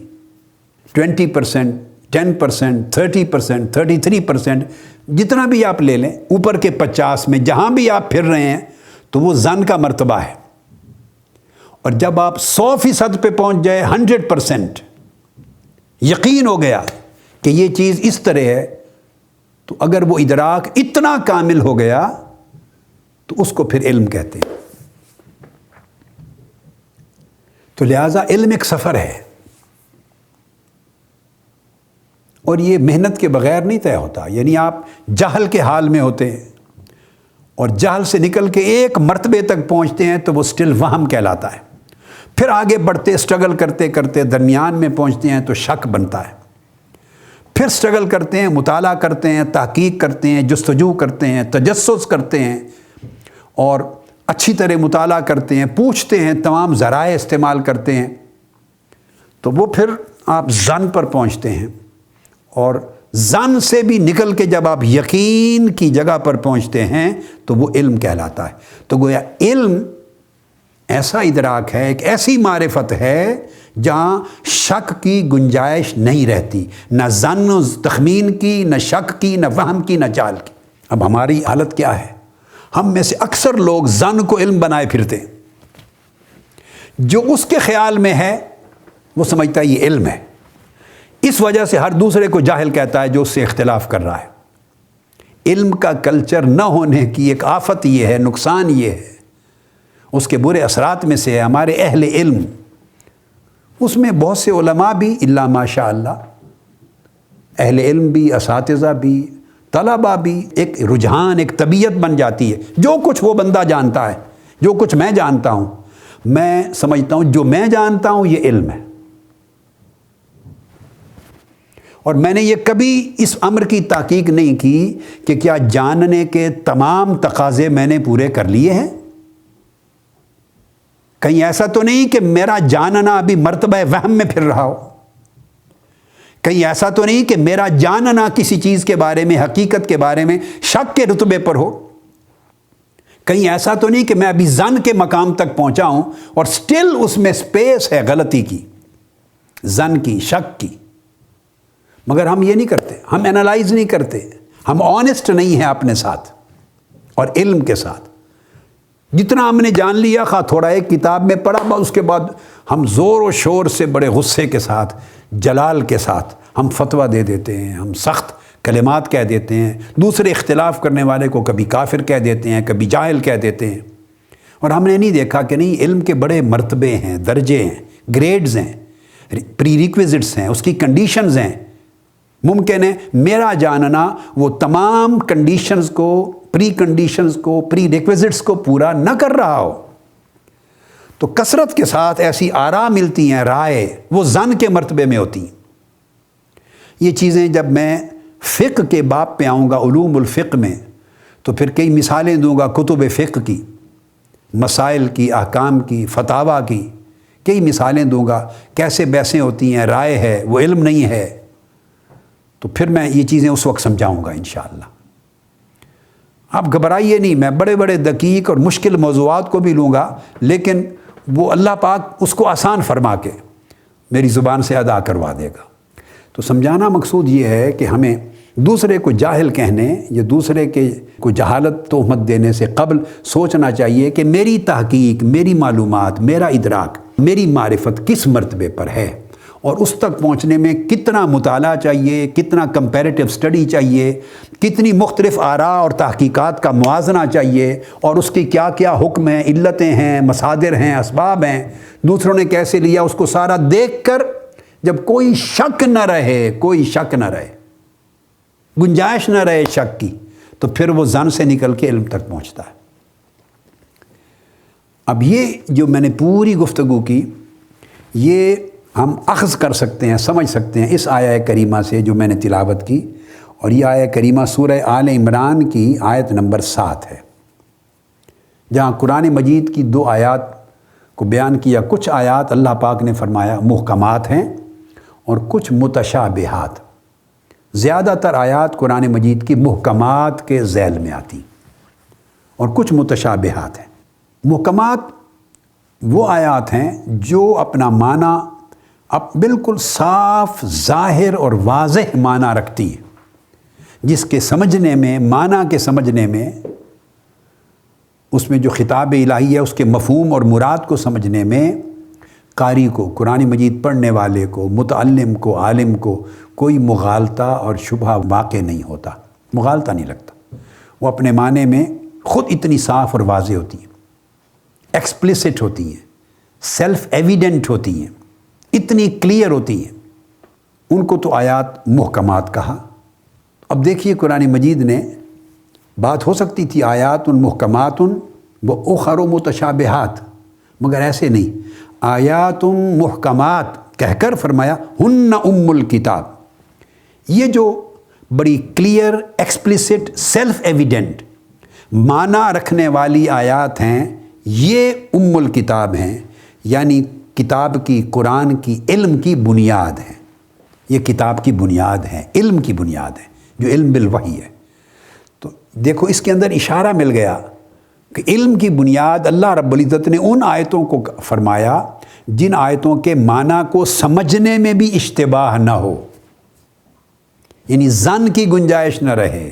20%، 10%، 30%، 33%، جتنا بھی آپ لے لیں، اوپر کے 50 میں جہاں بھی آپ پھر رہے ہیں، تو وہ ظن کا مرتبہ ہے۔ اور جب آپ 100% پہ پہنچ جائے، 100% یقین ہو گیا کہ یہ چیز اس طرح ہے، تو اگر وہ ادراک اتنا کامل ہو گیا، تو اس کو پھر علم کہتے ہیں۔ تو لہٰذا علم ایک سفر ہے، اور یہ محنت کے بغیر نہیں طے ہوتا۔ یعنی آپ جہل کے حال میں ہوتے ہیں، اور جہل سے نکل کے ایک مرتبے تک پہنچتے ہیں، تو وہ سٹل وہم کہلاتا ہے۔ پھر آگے بڑھتے، سٹرگل کرتے کرتے درمیان میں پہنچتے ہیں، تو شک بنتا ہے۔ پھر سٹرگل کرتے ہیں، مطالعہ کرتے ہیں، تحقیق کرتے ہیں، جستجو کرتے ہیں، تجسس کرتے ہیں، اور اچھی طرح مطالعہ کرتے ہیں، پوچھتے ہیں، تمام ذرائع استعمال کرتے ہیں، تو وہ پھر آپ ظن پر پہنچتے ہیں۔ اور ظن سے بھی نکل کے جب آپ یقین کی جگہ پر پہنچتے ہیں، تو وہ علم کہلاتا ہے۔ تو گویا علم ایسا ادراک ہے، ایک ایسی معرفت ہے جہاں شک کی گنجائش نہیں رہتی، نہ ظن و تخمین کی، نہ شک کی، نہ وہم کی، نہ جال کی۔ اب ہماری حالت کیا ہے؟ ہم میں سے اکثر لوگ ظن کو علم بنائے پھرتے ہیں۔ جو اس کے خیال میں ہے، وہ سمجھتا ہے یہ علم ہے، اس وجہ سے ہر دوسرے کو جاہل کہتا ہے جو اس سے اختلاف کر رہا ہے۔ علم کا کلچر نہ ہونے کی ایک آفت یہ ہے، نقصان یہ ہے، اس کے برے اثرات میں سے ہے ہمارے اہل علم۔ اس میں بہت سے علماء بھی، الا ماشاء اللہ، اہل علم بھی، اساتذہ بھی، طلباء بھی، ایک رجحان، ایک طبیعت بن جاتی ہے۔ جو کچھ وہ بندہ جانتا ہے، جو کچھ میں جانتا ہوں، میں سمجھتا ہوں جو میں جانتا ہوں یہ علم ہے، اور میں نے یہ کبھی اس امر کی تحقیق نہیں کی کہ کیا جاننے کے تمام تقاضے میں نے پورے کر لیے ہیں۔ کہیں ایسا تو نہیں کہ میرا جاننا ابھی مرتبہ وہم میں پھر رہا ہو، کہیں ایسا تو نہیں کہ میرا جاننا کسی چیز کے بارے میں، حقیقت کے بارے میں شک کے رتبے پر ہو؟ کہیں ایسا تو نہیں کہ میں ابھی ظن کے مقام تک پہنچا ہوں اور سٹل اس میں سپیس ہے غلطی کی، ظن کی، شک کی؟ مگر ہم یہ نہیں کرتے، ہم انالائز نہیں کرتے، ہم آنیسٹ نہیں ہیں اپنے ساتھ اور علم کے ساتھ۔ جتنا ہم نے جان لیا، خواہ تھوڑا ایک کتاب میں پڑھا، بس اس کے بعد ہم زور و شور سے بڑے غصے کے ساتھ، جلال کے ساتھ ہم فتویٰ دے دیتے ہیں، ہم سخت کلمات کہہ دیتے ہیں، دوسرے اختلاف کرنے والے کو کبھی کافر کہہ دیتے ہیں، کبھی جاہل کہہ دیتے ہیں، اور ہم نے نہیں دیکھا کہ نہیں، علم کے بڑے مرتبے ہیں، درجے ہیں، گریڈز ہیں، پری ریکویزٹس ہیں، اس کی کنڈیشنز ہیں۔ ممکن ہے میرا جاننا وہ تمام کنڈیشنز کو، پری کنڈیشنز کو، پری ریکویزٹس کو پورا نہ کر رہا ہو، تو کثرت کے ساتھ ایسی آراء ملتی ہیں، رائے، وہ ظن کے مرتبے میں ہوتی ہیں۔ یہ چیزیں جب میں فقہ کے باب پہ آؤں گا، علوم الفقہ میں، تو پھر کئی مثالیں دوں گا کتب فقہ کی، مسائل کی، احکام کی، فتاویٰ کی، کئی مثالیں دوں گا، کیسے بحثیں ہوتی ہیں، رائے ہے، وہ علم نہیں ہے۔ تو پھر میں یہ چیزیں اس وقت سمجھاؤں گا انشاءاللہ۔ آپ گھبرائیے نہیں، میں بڑے بڑے دقیق اور مشکل موضوعات کو بھی لوں گا، لیکن وہ اللہ پاک اس کو آسان فرما کے میری زبان سے ادا کروا دے گا۔ تو سمجھانا مقصود یہ ہے کہ ہمیں دوسرے کو جاہل کہنے یا دوسرے کے کو جہالت تہمت دینے سے قبل سوچنا چاہیے کہ میری تحقیق، میری معلومات، میرا ادراک، میری معرفت کس مرتبے پر ہے، اور اس تک پہنچنے میں کتنا مطالعہ چاہیے، کتنا کمپیریٹیو سٹڈی چاہیے، کتنی مختلف آراء اور تحقیقات کا موازنہ چاہیے، اور اس کی کیا کیا حکم ہیں، علتیں ہیں، مصادر ہیں، اسباب ہیں، دوسروں نے کیسے لیا، اس کو سارا دیکھ کر جب کوئی شک نہ رہے، کوئی شک نہ رہے، گنجائش نہ رہے شک کی، تو پھر وہ ظن سے نکل کے علم تک پہنچتا ہے۔ اب یہ جو میں نے پوری گفتگو کی، یہ ہم اخذ کر سکتے ہیں، سمجھ سکتے ہیں اس آیہ کریمہ سے جو میں نے تلاوت کی، اور یہ آیہ کریمہ سورہ آل عمران کی آیت نمبر 7 ہے، جہاں قرآن مجید کی 2 آیات کو بیان کیا۔ کچھ آیات اللہ پاک نے فرمایا محکمات ہیں اور کچھ متشابہات۔ زیادہ تر آیات قرآن مجید کی محکمات کے ذیل میں آتی اور کچھ متشابہات ہیں۔ محکمات وہ آیات ہیں جو اپنا معنی اب بالکل صاف، ظاہر اور واضح معنی رکھتی ہیں، جس کے سمجھنے میں، معنی کے سمجھنے میں، اس میں جو خطاب الہی ہے اس کے مفہوم اور مراد کو سمجھنے میں قاری کو، قرآن مجید پڑھنے والے کو، متعلم کو، عالم کو کوئی مغالطہ اور شبہ واقع نہیں ہوتا، مغالطہ نہیں لگتا۔ وہ اپنے معنی میں خود اتنی صاف اور واضح ہوتی ہیں، ایکسپلیسٹ ہوتی ہیں، سیلف ایویڈنٹ ہوتی ہیں، اتنی کلیئر ہوتی ہیں، ان کو تو آیات محکمات کہا۔ اب دیکھیے قرآن مجید نے، بات ہو سکتی تھی آیات محکمات و اخر متشابہات، مگر ایسے نہیں، آیات محکمات کہہ کر فرمایا ہن ام الکتاب۔ یہ جو بڑی کلیئر، ایکسپلیسٹ، سیلف ایویڈنٹ معنی رکھنے والی آیات ہیں، یہ ام الکتاب ہیں، یعنی کتاب کی، قرآن کی، علم کی بنیاد ہے۔ یہ کتاب کی بنیاد ہے، علم کی بنیاد ہے، جو علم بالوحی ہے۔ تو دیکھو اس کے اندر اشارہ مل گیا کہ علم کی بنیاد اللہ رب العزت نے ان آیتوں کو فرمایا جن آیتوں کے معنی کو سمجھنے میں بھی اشتباہ نہ ہو، یعنی ظن کی گنجائش نہ رہے،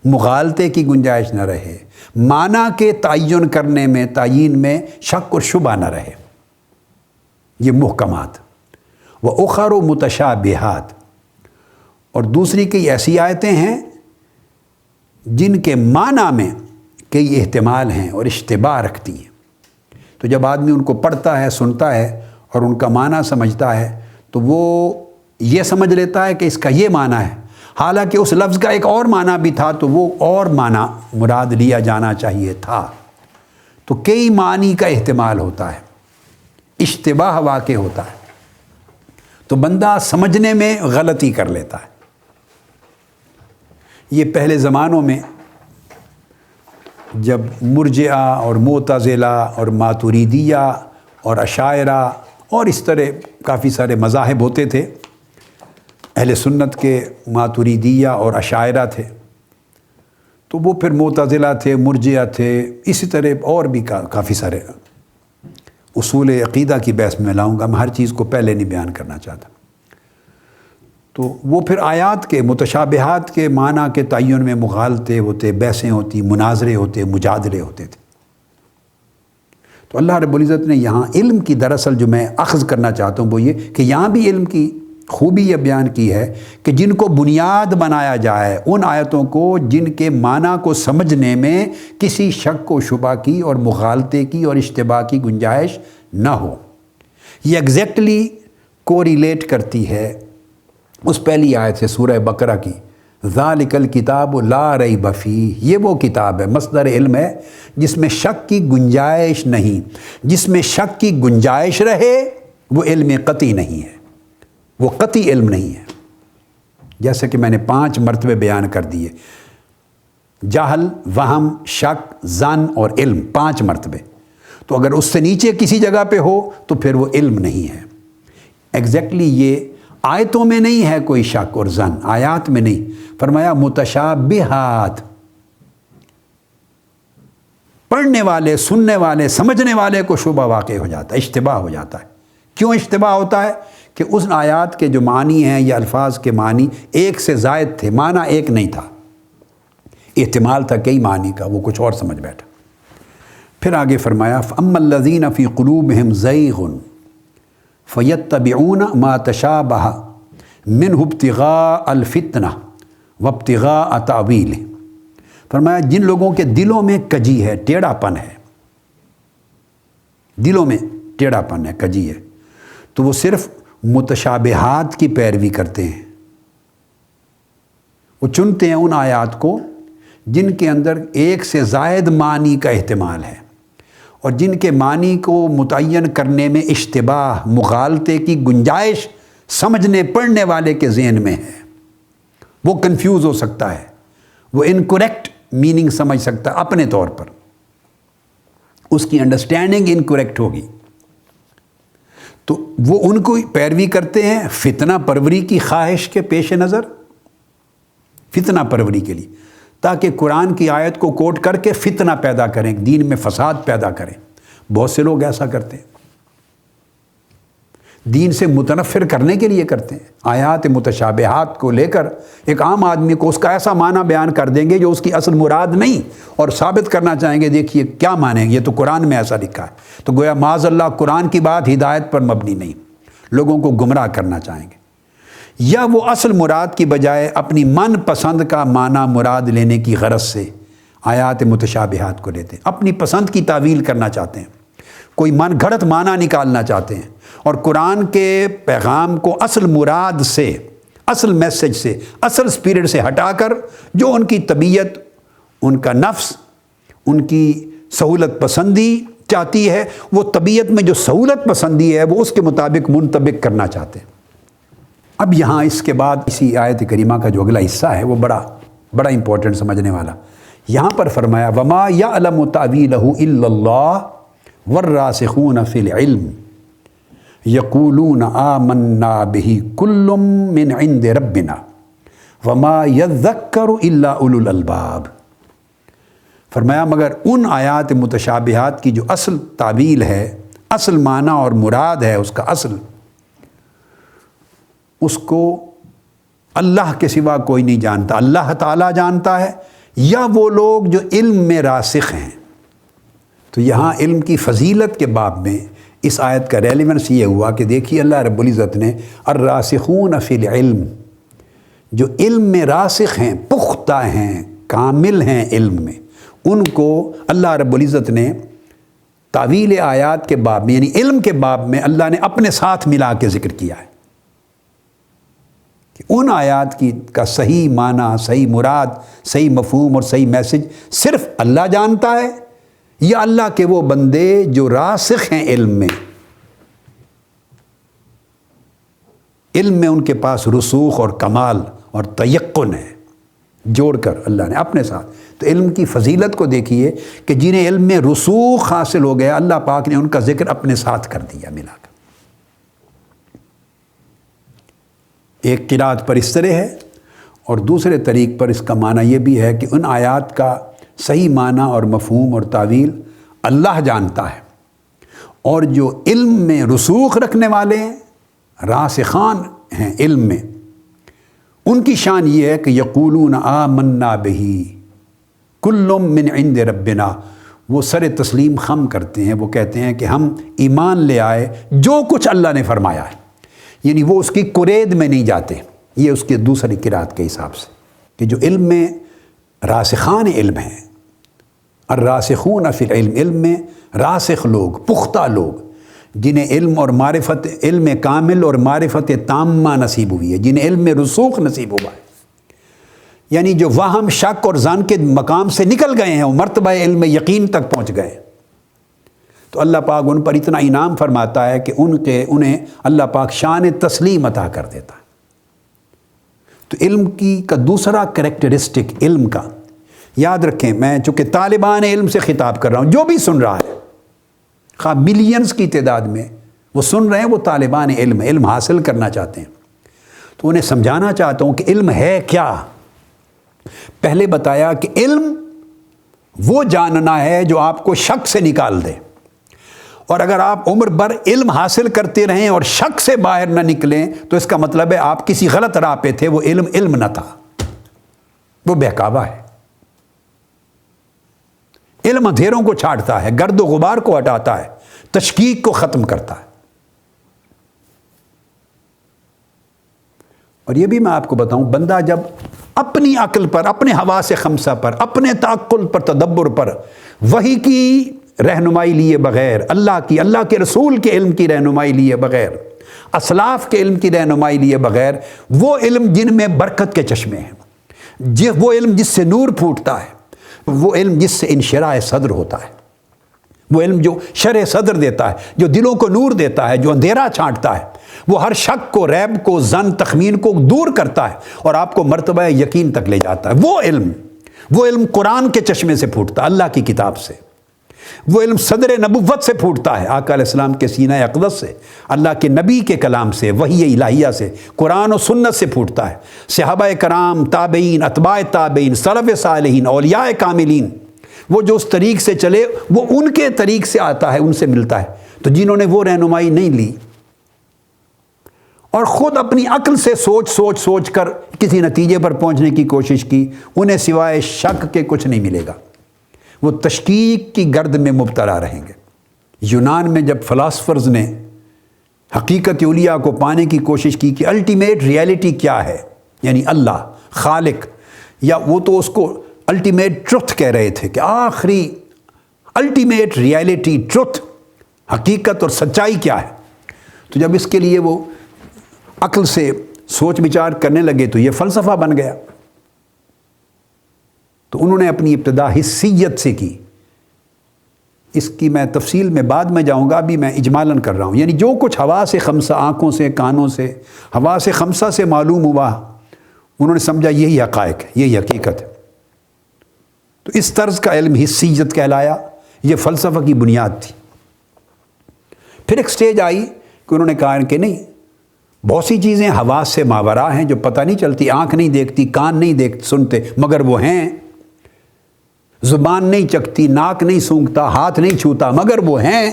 مغالطے کی گنجائش نہ رہے، معنی کے تعین کرنے میں، تعین میں شک اور شبہ نہ رہے۔ یہ محکمات و اخر متشابہات، اور دوسری کئی ایسی آیتیں ہیں جن کے معنی میں کئی احتمال ہیں اور اشتباہ رکھتی ہیں۔ تو جب آدمی ان کو پڑھتا ہے، سنتا ہے اور ان کا معنی سمجھتا ہے تو وہ یہ سمجھ لیتا ہے کہ اس کا یہ معنی ہے، حالانکہ اس لفظ کا ایک اور معنی بھی تھا، تو وہ اور معنی مراد لیا جانا چاہیے تھا۔ تو کئی معنی کا احتمال ہوتا ہے، اشتباہ واقع ہوتا ہے، تو بندہ سمجھنے میں غلطی کر لیتا ہے۔ یہ پہلے زمانوں میں جب مرجئہ اور معتزلہ اور ماتریدیہ اور اشاعرہ اور اس طرح کافی سارے مذاہب ہوتے تھے، اہل سنت کے ماتریدیہ اور اشاعرہ تھے، تو وہ پھر معتزلہ تھے، مرجئہ تھے، اسی طرح اور بھی کافی سارے اصول عقیدہ کی بحث میں لاؤں گا، میں ہر چیز کو پہلے نہیں بیان کرنا چاہتا۔ تو وہ پھر آیات کے متشابہات کے معنی کے تعین میں مغالطے ہوتے، بحثیں ہوتی، مناظرے ہوتے، مجادلے ہوتے تھے۔ تو اللہ رب العزت نے یہاں علم کی دراصل جو میں اخذ کرنا چاہتا ہوں وہ یہ کہ یہاں بھی علم کی خوبی یہ بیان کی ہے کہ جن کو بنیاد بنایا جائے ان آیتوں کو جن کے معنی کو سمجھنے میں کسی شک و شبہ کی اور مغالطے کی اور اشتباہ کی گنجائش نہ ہو، یہ ایگزیکٹلی کوریلیٹ کرتی ہے اس پہلی آیت سے سورہ بقرہ کی، ذالک الکتاب لا ریب فیہ، یہ وہ کتاب ہے، مصدر علم ہے جس میں شک کی گنجائش نہیں، جس میں شک کی گنجائش رہے وہ علم قطعی نہیں ہے، وہ قطعی علم نہیں ہے، جیسے کہ میں نے 5 مرتبے بیان کر دیے، جہل، وہم، شک، ظن اور علم، 5 مرتبے۔ تو اگر اس سے نیچے کسی جگہ پہ ہو تو پھر وہ علم نہیں ہے۔ ایگزیکٹلی یہ آیتوں میں نہیں ہے کوئی شک اور ظن، آیات میں نہیں، فرمایا متشابہات، پڑھنے والے، سننے والے، سمجھنے والے کو شبہ واقع ہو جاتا ہے، اشتباہ ہو جاتا ہے۔ کیوں اشتباہ ہوتا ہے؟ کہ اس آیات کے جو معنی ہیں یا الفاظ کے معنی ایک سے زائد تھے، معنی ایک نہیں تھا، احتمال تھا کئی معنی کا، وہ کچھ اور سمجھ بیٹھا۔ پھر آگے فرمایا فَأَمَّا الَّذِينَ فِي قُلُوبِهِمْ زَيْغٌ فَيَتَّبِعُونَ مَا تَشَابَهَ مِنْهُ ابْتِغَاءَ الْفِتْنَةِ وَابْتِغَاءَ تَأْوِيلِهِ، فرمایا جن لوگوں کے دلوں میں کجی ہے، ٹیڑھا پن ہے، دلوں میں ٹیڑھا پن ہے، کجی ہے، تو وہ صرف متشابہات کی پیروی کرتے ہیں، وہ چنتے ہیں ان آیات کو جن کے اندر ایک سے زائد معنی کا احتمال ہے اور جن کے معنی کو متعین کرنے میں اشتباہ، مغالطے کی گنجائش سمجھنے پڑھنے والے کے ذہن میں ہے، وہ کنفیوز ہو سکتا ہے، وہ انکریکٹ میننگ سمجھ سکتا ہے اپنے طور پر، اس کی انڈرسٹینڈنگ انکریکٹ ہوگی، تو وہ ان کو پیروی کرتے ہیں فتنہ پروری کی خواہش کے پیش نظر، فتنہ پروری کے لیے، تاکہ قرآن کی آیت کو کوٹ کر کے فتنہ پیدا کریں، دین میں فساد پیدا کریں۔ بہت سے لوگ ایسا کرتے ہیں، دین سے متنفر کرنے کے لیے کرتے ہیں، آیات متشابہات کو لے کر ایک عام آدمی کو اس کا ایسا معنی بیان کر دیں گے جو اس کی اصل مراد نہیں، اور ثابت کرنا چاہیں گے دیکھیے کیا معنی ہے، یہ تو قرآن میں ایسا لکھا ہے، تو گویا معاذ اللہ قرآن کی بات ہدایت پر مبنی نہیں، لوگوں کو گمراہ کرنا چاہیں گے، یا وہ اصل مراد کی بجائے اپنی من پسند کا معنی مراد لینے کی غرض سے آیات متشابہات کو لیتے ہیں، اپنی پسند کی تعویل کرنا چاہتے ہیں، کوئی من گھڑت معنی نکالنا چاہتے ہیں، اور قرآن کے پیغام کو اصل مراد سے، اصل میسج سے، اصل سپیرٹ سے ہٹا کر جو ان کی طبیعت، ان کا نفس، ان کی سہولت پسندی چاہتی ہے، وہ طبیعت میں جو سہولت پسندی ہے وہ اس کے مطابق منطبق کرنا چاہتے ہیں۔ اب یہاں اس کے بعد اسی آیت کریمہ کا جو اگلا حصہ ہے وہ بڑا امپورٹنٹ سمجھنے والا، یہاں پر فرمایا وَمَا يَعْلَمُ تَأْوِيلَهُ إِلَّا اللَّهُ وَالرَّاسِخُونَ فِي الْعِلْمِ يَقُولُونَ آمَنَّا بِهِ كُلٌّ مِّنْ عِندِ رَبِّنَا وَمَا يَذَّكَّرُ إِلَّا أُولُو الْأَلْبَابِ، فرمایا مگر ان آیات متشابہات کی جو اصل تعویل ہے، اصل معنی اور مراد ہے، اس کا اصل، اس کو اللہ کے سوا کوئی نہیں جانتا، اللہ تعالیٰ جانتا ہے، یا وہ لوگ جو علم میں راسخ ہیں۔ تو یہاں علم کی فضیلت کے باب میں اس آیت کا ریلیونس یہ ہوا کہ دیکھیے اللہ رب العزت نے الراسخون فی العلم، جو علم میں راسخ ہیں، پختہ ہیں، کامل ہیں علم میں، ان کو اللہ رب العزت نے تعویل آیات کے باب میں یعنی علم کے باب میں اللہ نے اپنے ساتھ ملا کے ذکر کیا ہے کہ ان آیات کا صحیح معنی، صحیح مراد، صحیح مفہوم اور صحیح میسج صرف اللہ جانتا ہے، یا اللہ کے وہ بندے جو راسخ ہیں علم میں، علم میں ان کے پاس رسوخ اور کمال اور تیقن ہے، جوڑ کر اللہ نے اپنے ساتھ۔ تو علم کی فضیلت کو دیکھیے کہ جنہیں علم میں رسوخ حاصل ہو گیا، اللہ پاک نے ان کا ذکر اپنے ساتھ کر دیا ملا کر۔ ایک قرات پر اس طرح ہے، اور دوسرے طریق پر اس کا معنی یہ بھی ہے کہ ان آیات کا صحیح معنی اور مفہوم اور تعویل اللہ جانتا ہے، اور جو علم میں رسوخ رکھنے والے ہیں، راسخان ہیں علم میں، ان کی شان یہ ہے کہ یقولون آمنا بہی کل من عند ربنا، وہ سر تسلیم خم کرتے ہیں، وہ کہتے ہیں کہ ہم ایمان لے آئے جو کچھ اللہ نے فرمایا ہے، یعنی وہ اس کی قرید میں نہیں جاتے۔ یہ اس کے دوسری قرات کے حساب سے کہ جو علم میں راسخان علم ہیں، الراسخون فی العلم، علم میں راسخ لوگ، پختہ لوگ، جنہیں علم اور معرفت، علم کامل اور معرفت تامہ نصیب ہوئی ہے، جنہیں علم میں رسوخ نصیب ہوا ہے، یعنی جو وہم، شک اور ظن کے مقام سے نکل گئے ہیں، وہ مرتبہ علم یقین تک پہنچ گئے، تو اللہ پاک ان پر اتنا انعام فرماتا ہے کہ انہیں اللہ پاک شان تسلیم عطا کر دیتا ہے۔ تو علم کا دوسرا کریکٹرسٹک علم کا، یاد رکھیں، میں چونکہ طالبان علم سے خطاب کر رہا ہوں، جو بھی سن رہا ہے، خواہ ملینز کی تعداد میں وہ سن رہے ہیں، وہ طالبان علم حاصل کرنا چاہتے ہیں، تو انہیں سمجھانا چاہتا ہوں کہ علم ہے کیا۔ پہلے بتایا کہ علم وہ جاننا ہے جو آپ کو شک سے نکال دے، اور اگر آپ عمر بھر علم حاصل کرتے رہیں اور شک سے باہر نہ نکلیں تو اس کا مطلب ہے آپ کسی غلط راہ پہ تھے، وہ علم نہ تھا، وہ بہکاوا ہے۔ علم اندھیروں کو چھاڑتا ہے، گرد و غبار کو ہٹاتا ہے، تشکیک کو ختم کرتا ہے۔ اور یہ بھی میں آپ کو بتاؤں، بندہ جب اپنی عقل پر، اپنے حواس خمسہ پر، اپنے تعقل پر، تدبر پر، وحی کی رہنمائی لیے بغیر، اللہ کے رسول کے علم کی رہنمائی لیے بغیر، اسلاف کے علم کی رہنمائی لیے بغیر، وہ علم جن میں برکت کے چشمے ہیں، وہ علم جس سے نور پھوٹتا ہے، وہ علم جس سے انشراح صدر ہوتا ہے، وہ علم جو شرح صدر دیتا ہے، جو دلوں کو نور دیتا ہے، جو اندھیرا چھانٹتا ہے، وہ ہر شک کو، ریب کو، ظن، تخمین کو دور کرتا ہے اور آپ کو مرتبہ یقین تک لے جاتا ہے۔ وہ علم قرآن کے چشمے سے پھوٹتا ہے، اللہ کی کتاب سے۔ وہ علم صدر نبوت سے پھوٹتا ہے، آقا علیہ السلام کے سینہ اقدس سے، اللہ کے نبی کے کلام سے، وحی الہیہ سے، قرآن و سنت سے پھوٹتا ہے۔ صحابہ کرام، تابعین، اتباع تابعین، سلف صالحین، اولیاء کاملین، وہ جو اس طریق سے چلے، وہ ان کے طریق سے آتا ہے، ان سے ملتا ہے۔ تو جنہوں نے وہ رہنمائی نہیں لی اور خود اپنی عقل سے سوچ کر کسی نتیجے پر پہنچنے کی کوشش کی، انہیں سوائے شک کے کچھ نہیں ملے گا، وہ تشکیک کی گرد میں مبتلا رہیں گے۔ یونان میں جب فلاسفرز نے حقیقت علیہ کو پانے کی کوشش کی کہ الٹیمیٹ ریالٹی کیا ہے، یعنی اللہ خالق، یا وہ تو اس کو الٹیمیٹ ٹروتھ کہہ رہے تھے کہ آخری الٹیمیٹ ریالٹی، ٹروتھ، حقیقت اور سچائی کیا ہے، تو جب اس کے لیے وہ عقل سے سوچ بچار کرنے لگے تو یہ فلسفہ بن گیا۔ تو انہوں نے اپنی ابتدا حسیت سے کی، اس کی میں تفصیل میں بعد میں جاؤں گا، ابھی میں اجمالاً کر رہا ہوں، یعنی جو کچھ حواس خمسہ، آنکھوں سے، کانوں سے، حواس خمسہ سے معلوم ہوا، انہوں نے سمجھا یہی حقائق ہے، یہی حقیقت ہے۔ تو اس طرز کا علم حسیت کہلایا، یہ فلسفہ کی بنیاد تھی۔ پھر ایک سٹیج آئی کہ انہوں نے کہا کہ نہیں، بہت سی چیزیں حواس سے ماوراء ہیں جو پتہ نہیں چلتی، آنکھ نہیں دیکھتی، کان نہیں سنتے، مگر وہ ہیں، زبان نہیں چکھتی، ناک نہیں سونگھتا، ہاتھ نہیں چھوتا، مگر وہ ہیں۔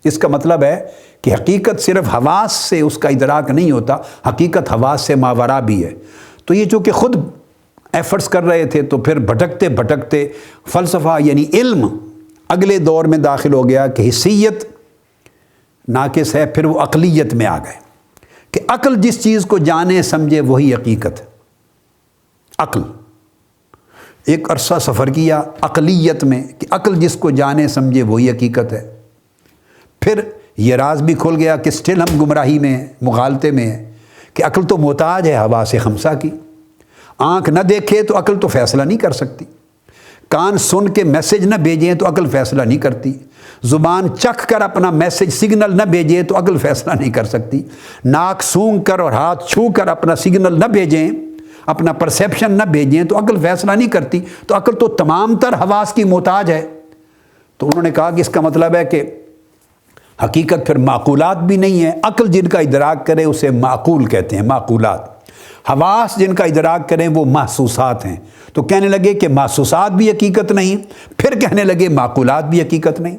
اس کا مطلب ہے کہ حقیقت صرف حواس سے اس کا ادراک نہیں ہوتا، حقیقت حواس سے ماوراء بھی ہے۔ تو یہ چونکہ خود ایفرٹس کر رہے تھے تو پھر بھٹکتے بھٹکتے فلسفہ یعنی علم اگلے دور میں داخل ہو گیا کہ حسیت ناقص ہے، پھر وہ عقلیت میں آ گئے کہ عقل جس چیز کو جانے سمجھے وہی حقیقت ہے۔ عقل ایک عرصہ سفر کیا عقلیت میں کہ عقل جس کو جانے سمجھے وہی حقیقت ہے۔ پھر یہ راز بھی کھل گیا کہ سٹل ہم گمراہی میں ہیں، مغالطے میں ہیں کہ عقل تو محتاج ہے حواس خمسہ کی، آنکھ نہ دیکھے تو عقل تو فیصلہ نہیں کر سکتی، کان سن کے میسج نہ بھیجیں تو عقل فیصلہ نہیں کرتی، زبان چکھ کر اپنا میسج سگنل نہ بھیجیں تو عقل فیصلہ نہیں کر سکتی، ناک سونگھ کر اور ہاتھ چھو کر اپنا سگنل نہ بھیجیں، اپنا پرسیپشن نہ بھیجیں تو عقل فیصلہ نہیں کرتی، تو عقل تو تمام تر حواس کی محتاج ہے۔ تو انہوں نے کہا کہ اس کا مطلب ہے کہ حقیقت پھر معقولات بھی نہیں ہے. عقل جن کا ادراک کرے اسے معقول کہتے ہیں، معقولات. حواس جن کا ادراک کریں وہ محسوسات ہیں. تو کہنے لگے کہ محسوسات بھی حقیقت نہیں، پھر کہنے لگے معقولات بھی حقیقت نہیں.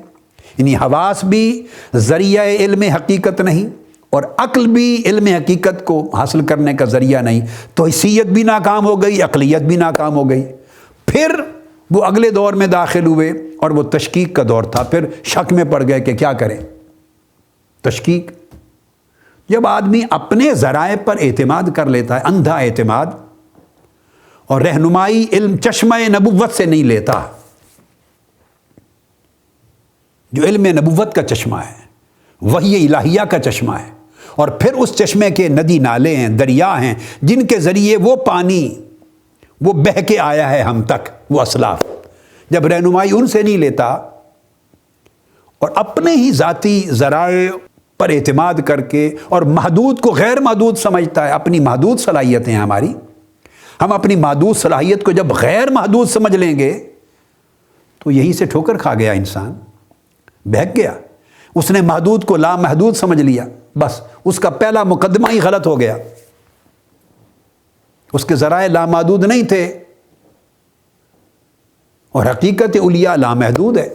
یعنی حواس بھی ذریعہ علم حقیقت نہیں اور عقل بھی علم حقیقت کو حاصل کرنے کا ذریعہ نہیں. تو حیثیت بھی ناکام ہو گئی، عقلیت بھی ناکام ہو گئی. پھر وہ اگلے دور میں داخل ہوئے اور وہ تشکیک کا دور تھا. پھر شک میں پڑ گئے کہ کیا کریں. تشکیک جب آدمی اپنے ذرائع پر اعتماد کر لیتا ہے، اندھا اعتماد، اور رہنمائی علم چشمہ نبوت سے نہیں لیتا، جو علم نبوت کا چشمہ ہے، وحی الہیہ کا چشمہ ہے، اور پھر اس چشمے کے ندی نالے ہیں، دریا ہیں، جن کے ذریعے وہ پانی وہ بہہ کے آیا ہے ہم تک، وہ اسلاف. جب رہنمائی ان سے نہیں لیتا اور اپنے ہی ذاتی ذرائع پر اعتماد کر کے اور محدود کو غیر محدود سمجھتا ہے، اپنی محدود صلاحیتیں ہیں ہماری، ہم اپنی محدود صلاحیت کو جب غیر محدود سمجھ لیں گے تو یہیں سے ٹھوکر کھا گیا انسان، بہک گیا. اس نے محدود کو لامحدود سمجھ لیا، بس اس کا پہلا مقدمہ ہی غلط ہو گیا. اس کے ذرائع لامحدود نہیں تھے اور حقیقت علیہ لامحدود ہے.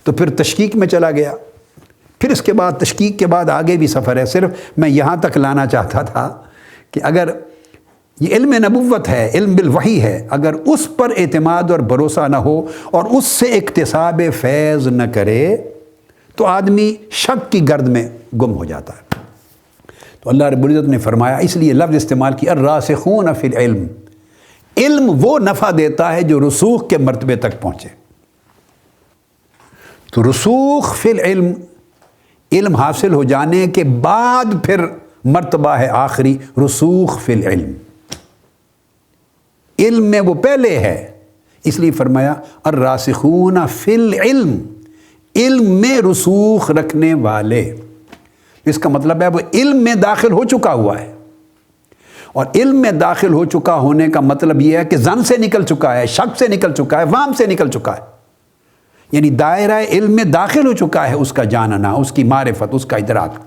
تو پھر تشکیک میں چلا گیا. پھر اس کے بعد تشکیک کے بعد آگے بھی سفر ہے. صرف میں یہاں تک لانا چاہتا تھا کہ اگر یہ علم نبوت ہے، علم بالوحی ہے، اگر اس پر اعتماد اور بھروسہ نہ ہو اور اس سے اکتساب فیض نہ کرے تو آدمی شک کی گرد میں گم ہو جاتا ہے. تو اللہ رب العزت نے فرمایا، اس لیے لفظ استعمال کیا الراسخون فی العلم. علم وہ نفع دیتا ہے جو رسوخ کے مرتبے تک پہنچے. تو رسوخ فی العلم، علم حاصل ہو جانے کے بعد پھر مرتبہ ہے آخری رسوخ فی العلم. علم میں وہ پہلے ہے، اس لیے فرمایا الراسخون فی العلم، علم میں رسوخ رکھنے والے. اس کا مطلب ہے وہ علم میں داخل ہو چکا ہوا ہے. اور علم میں داخل ہو چکا ہونے کا مطلب یہ ہے کہ ظن سے نکل چکا ہے، شک سے نکل چکا ہے، وہم سے نکل چکا ہے. یعنی دائرہ علم میں داخل ہو چکا ہے اس کا جاننا، اس کی معرفت، اس کا ادراک.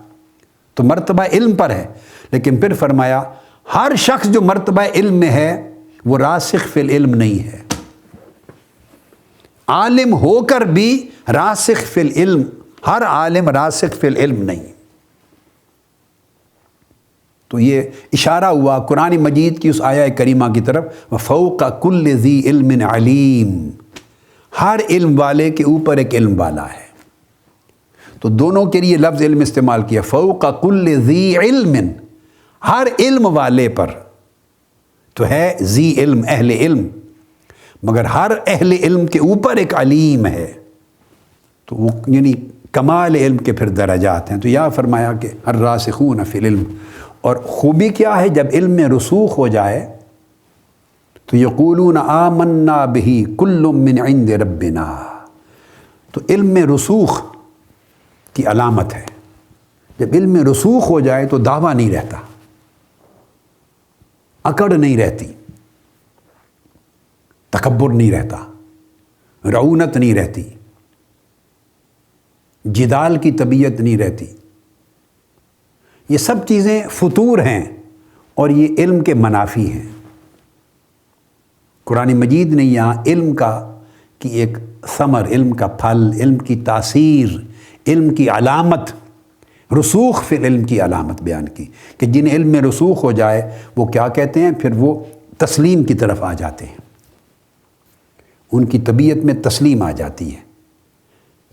تو مرتبہ علم پر ہے. لیکن پھر فرمایا ہر شخص جو مرتبہ علم میں ہے وہ راسخ فی العلم نہیں ہے. عالم ہو کر بھی راسخ فی العلم، ہر عالم راسخ فی العلم نہیں. تو یہ اشارہ ہوا قرآن مجید کی اس آیہ کریمہ کی طرف، وَفَوْقَ كُلِّ ذِي عِلْمٍ عَلِيمٍ، ہر علم والے کے اوپر ایک علم والا ہے. تو دونوں کے لیے لفظ علم استعمال کیا، فوق کل ذی علم، ہر علم والے پر. تو ہے ذی علم، اہل علم، مگر ہر اہل علم کے اوپر ایک علیم ہے. تو وہ یعنی کمال علم کے پھر درجات ہیں. تو یہاں فرمایا کہ الراسخون فی العلم. اور خوبی کیا ہے، جب علم میں رسوخ ہو جائے تو یقولون آمنا بہ کل من عند ربنا. تو علم میں رسوخ کی علامت ہے. جب علم میں رسوخ ہو جائے تو دعویٰ نہیں رہتا، اکڑ نہیں رہتی، تکبر نہیں رہتا، رعونت نہیں رہتی، جدال کی طبیعت نہیں رہتی. یہ سب چیزیں فطور ہیں اور یہ علم کے منافی ہیں. قرآن مجید نے یہاں علم کا کی ایک ثمر، علم کا پھل، علم کی تاثیر، علم کی علامت، رسوخ فی العلم کی علامت بیان کی کہ جن علم میں رسوخ ہو جائے وہ کیا کہتے ہیں، پھر وہ تسلیم کی طرف آ جاتے ہیں. ان کی طبیعت میں تسلیم آ جاتی ہے،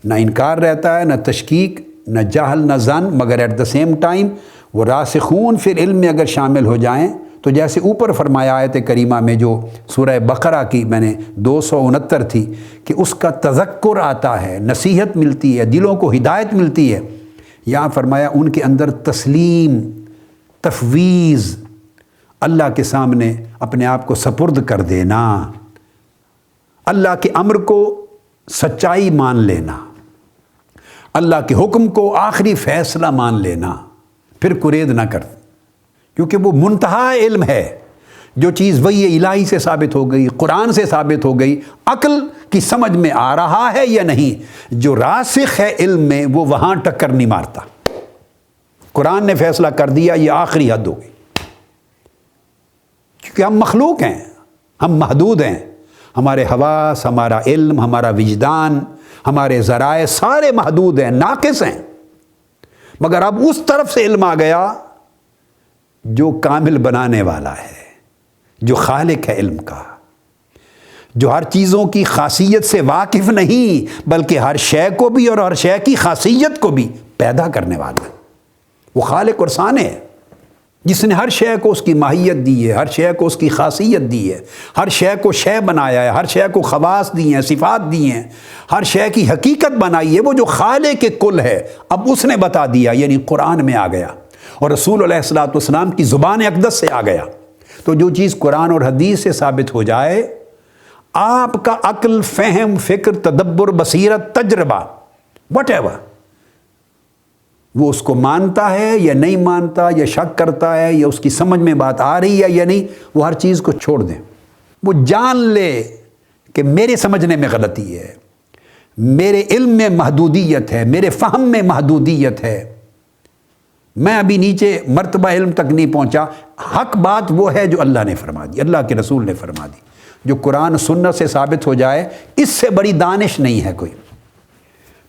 نہ انکار رہتا ہے، نہ تشکیک، نہ جہل، نہ ظن، مگر ایٹ دا سیم ٹائم وہ راسخون فی العلم میں اگر شامل ہو جائیں تو جیسے اوپر فرمایا آیت کریمہ میں جو سورہ بقرہ کی میں نے 269 تھی کہ اس کا تذکر آتا ہے، نصیحت ملتی ہے، دلوں کو ہدایت ملتی ہے. یہاں فرمایا ان کے اندر تسلیم، تفویض، اللہ کے سامنے اپنے آپ کو سپرد کر دینا، اللہ کے امر کو سچائی مان لینا، اللہ کے حکم کو آخری فیصلہ مان لینا، پھر کرید نہ کر. کیونکہ وہ منتہا علم ہے. جو چیز وحی الہی سے ثابت ہو گئی، قرآن سے ثابت ہو گئی، عقل کی سمجھ میں آ رہا ہے یا نہیں. جو راسخ ہے علم میں وہ وہاں ٹکر نہیں مارتا. قرآن نے فیصلہ کر دیا یہ آخری حد ہوگی. کیونکہ ہم مخلوق ہیں, ہم محدود ہیں. ہمارے حواس, ہمارا علم, ہمارا وجدان, ہمارے ذرائع سارے محدود ہیں, ناقص ہیں. مگر اب اس طرف سے علم آ گیا جو کامل بنانے والا ہے, جو خالق ہے علم کا, جو ہر چیزوں کی خاصیت سے واقف نہیں بلکہ ہر شے کو بھی اور ہر شے کی خاصیت کو بھی پیدا کرنے والا ہے. وہ خالق اور صانع ہے جس نے ہر شے کو اس کی ماہیت دی ہے, ہر شے کو اس کی خاصیت دی ہے, ہر شے کو شے بنایا ہے, ہر شے کو خواص دی ہیں, صفات دی ہیں, ہر شے کی حقیقت بنائی ہے. وہ جو خالق کل ہے اب اس نے بتا دیا, یعنی قرآن میں آ گیا اور رسول علیہ الصلوۃ والسلام کی زبان اقدس سے آ گیا. تو جو چیز قرآن اور حدیث سے ثابت ہو جائے, آپ کا عقل, فہم, فکر, تدبر, بصیرت, تجربہ, وٹ ایور, وہ اس کو مانتا ہے یا نہیں مانتا, یا شک کرتا ہے, یا اس کی سمجھ میں بات آ رہی ہے یا نہیں, وہ ہر چیز کو چھوڑ دیں. وہ جان لے کہ میرے سمجھنے میں غلطی ہے, میرے علم میں محدودیت ہے, میرے فہم میں محدودیت ہے, میں ابھی نیچے مرتبہ علم تک نہیں پہنچا. حق بات وہ ہے جو اللہ نے فرما دی, اللہ کے رسول نے فرما دی, جو قرآن سنت سے ثابت ہو جائے. اس سے بڑی دانش نہیں ہے کوئی.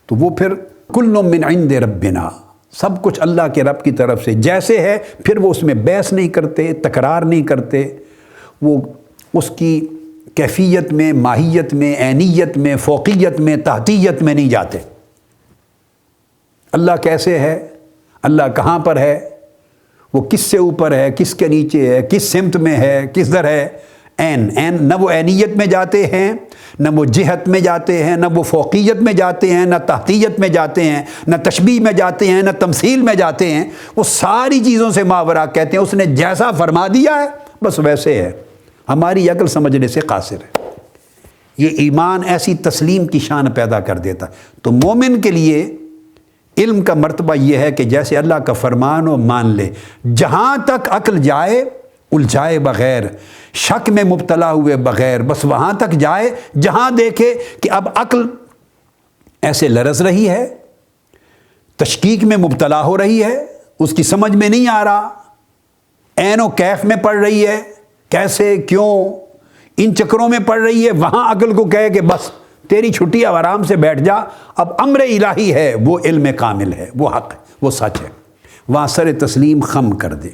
تو وہ پھر کل من عند ربنا, سب کچھ اللہ کے رب کی طرف سے جیسے ہے. پھر وہ اس میں بحث نہیں کرتے, تکرار نہیں کرتے, وہ اس کی کیفیت میں, ماہیت میں, عینیت میں, فوقیت میں, تحتیت میں نہیں جاتے. اللہ کیسے ہے, اللہ کہاں پر ہے, وہ کس سے اوپر ہے, کس کے نیچے ہے, کس سمت میں ہے, کس در ہے. نہ وہ عینیت میں جاتے ہیں, نہ وہ جہت میں جاتے ہیں, نہ وہ فوقیت میں جاتے ہیں, نہ تحتیت میں جاتے ہیں, نہ تشبیہ میں جاتے ہیں, نہ تمثیل میں جاتے ہیں. وہ ساری چیزوں سے ماورا کہتے ہیں. اس نے جیسا فرما دیا ہے بس ویسے ہے, ہماری عقل سمجھنے سے قاصر ہے. یہ ایمان ایسی تسلیم کی شان پیدا کر دیتا. تو مومن کے لیے علم کا مرتبہ یہ ہے کہ جیسے اللہ کا فرمان ہو مان لے, جہاں تک عقل جائے الجھائے بغیر, شک میں مبتلا ہوئے بغیر, بس وہاں تک جائے جہاں دیکھے کہ اب عقل ایسے لرز رہی ہے, تشکیک میں مبتلا ہو رہی ہے, اس کی سمجھ میں نہیں آ رہا, عین و کیف میں پڑ رہی ہے, کیسے کیوں ان چکروں میں پڑ رہی ہے. وہاں عقل کو کہے کہ بس تیری چھٹی, اب آرام سے بیٹھ جا, اب امر الہی ہے, وہ علم کامل ہے, وہ حق ہے, وہ سچ ہے, وہاں سر تسلیم خم کر دے.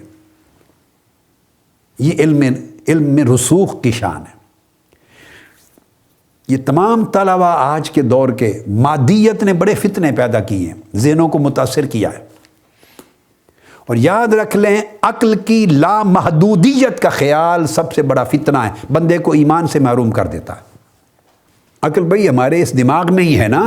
یہ علم میں رسوخ کی شان ہے. یہ تمام طلبہ آج کے دور کے مادیت نے بڑے فتنے پیدا کیے ہیں, ذہنوں کو متاثر کیا ہے. اور یاد رکھ لیں, عقل کی لامحدودیت کا خیال سب سے بڑا فتنہ ہے, بندے کو ایمان سے محروم کر دیتا ہے. عقل بھئی ہمارے اس دماغ میں ہی ہے نا,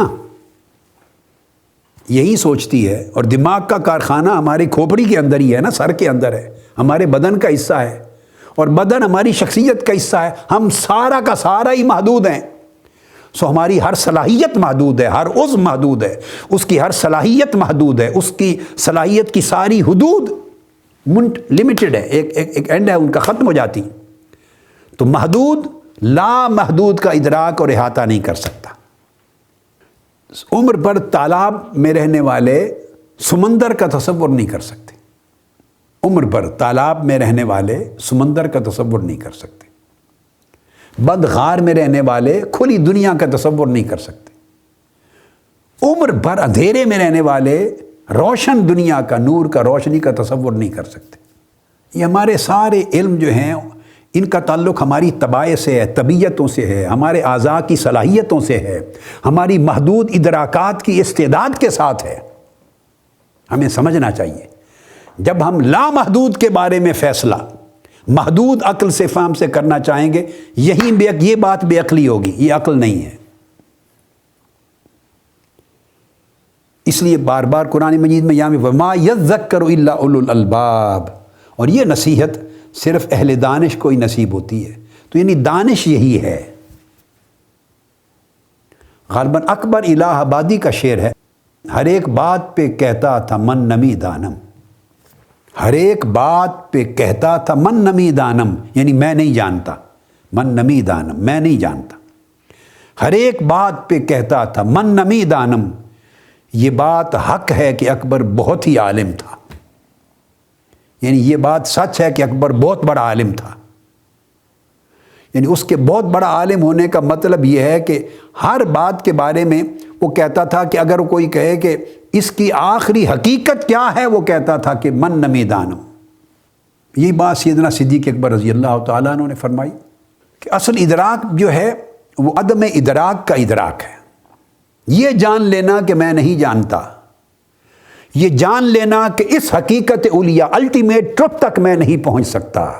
یہی سوچتی ہے, اور دماغ کا کارخانہ ہماری کھوپڑی کے اندر ہی ہے نا, سر کے اندر ہے, ہمارے بدن کا حصہ ہے, اور بدن ہماری شخصیت کا حصہ ہے. ہم سارا کا سارا ہی محدود ہیں. سو ہماری ہر صلاحیت محدود ہے, ہر عضو محدود ہے, اس کی ہر صلاحیت محدود ہے, اس کی صلاحیت کی ساری حدود لمیٹڈ ہے, ایک اینڈ ہے ان کا, ختم ہو جاتی. تو محدود لا محدود کا ادراک اور احاطہ نہیں کر سکتا. عمر بھر تالاب میں رہنے والے سمندر کا تصور نہیں کر سکتے. عمر بھر تالاب میں رہنے والے سمندر کا تصور نہیں کر سکتے. بند غار میں رہنے والے کھلی دنیا کا تصور نہیں کر سکتے. عمر بھر اندھیرے میں رہنے والے روشن دنیا کا, نور کا, روشنی کا تصور نہیں کر سکتے. یہ ہمارے سارے علم جو ہیں ان کا تعلق ہماری طباع سے ہے, طبیعتوں سے ہے, ہمارے اعضاء کی صلاحیتوں سے ہے, ہماری محدود ادراکات کی استعداد کے ساتھ ہے. ہمیں سمجھنا چاہیے جب ہم لامحدود کے بارے میں فیصلہ محدود عقل سے فہم سے کرنا چاہیں گے, یہ بات بے عقلی ہوگی, یہ عقل نہیں ہے. اس لیے بار بار قرآن مجید میں یہاں وما یذکر الا اولو الالباب, اور یہ نصیحت صرف اہل دانش کو ہی نصیب ہوتی ہے. تو یعنی دانش یہی ہے. غالباً اکبر الہ آبادی کا شعر ہے, ہر ایک بات پہ کہتا تھا من نمی دانم. ہر ایک بات پہ کہتا تھا من نمی دانم, یعنی میں نہیں جانتا. من نمی دانم, میں نہیں جانتا. ہر ایک بات پہ کہتا تھا من نمی دانم، یہ بات حق ہے کہ اکبر بہت ہی عالم تھا، یعنی یہ بات سچ ہے کہ اکبر بہت بڑا عالم تھا۔ یعنی اس کے بہت بڑا عالم ہونے کا مطلب یہ ہے کہ ہر بات کے بارے میں وہ کہتا تھا کہ اگر کوئی کہے کہ اس کی آخری حقیقت کیا ہے، وہ کہتا تھا کہ من نمی دانم۔ یہی بات سیدنا صدیق اکبر رضی اللہ تعالیٰ عنہ نے فرمائی کہ اصل ادراک جو ہے وہ عدم ادراک کا ادراک ہے۔ یہ جان لینا کہ میں نہیں جانتا، یہ جان لینا کہ اس حقیقت علیہ الٹیمیٹ ٹروتھ تک میں نہیں پہنچ سکتا،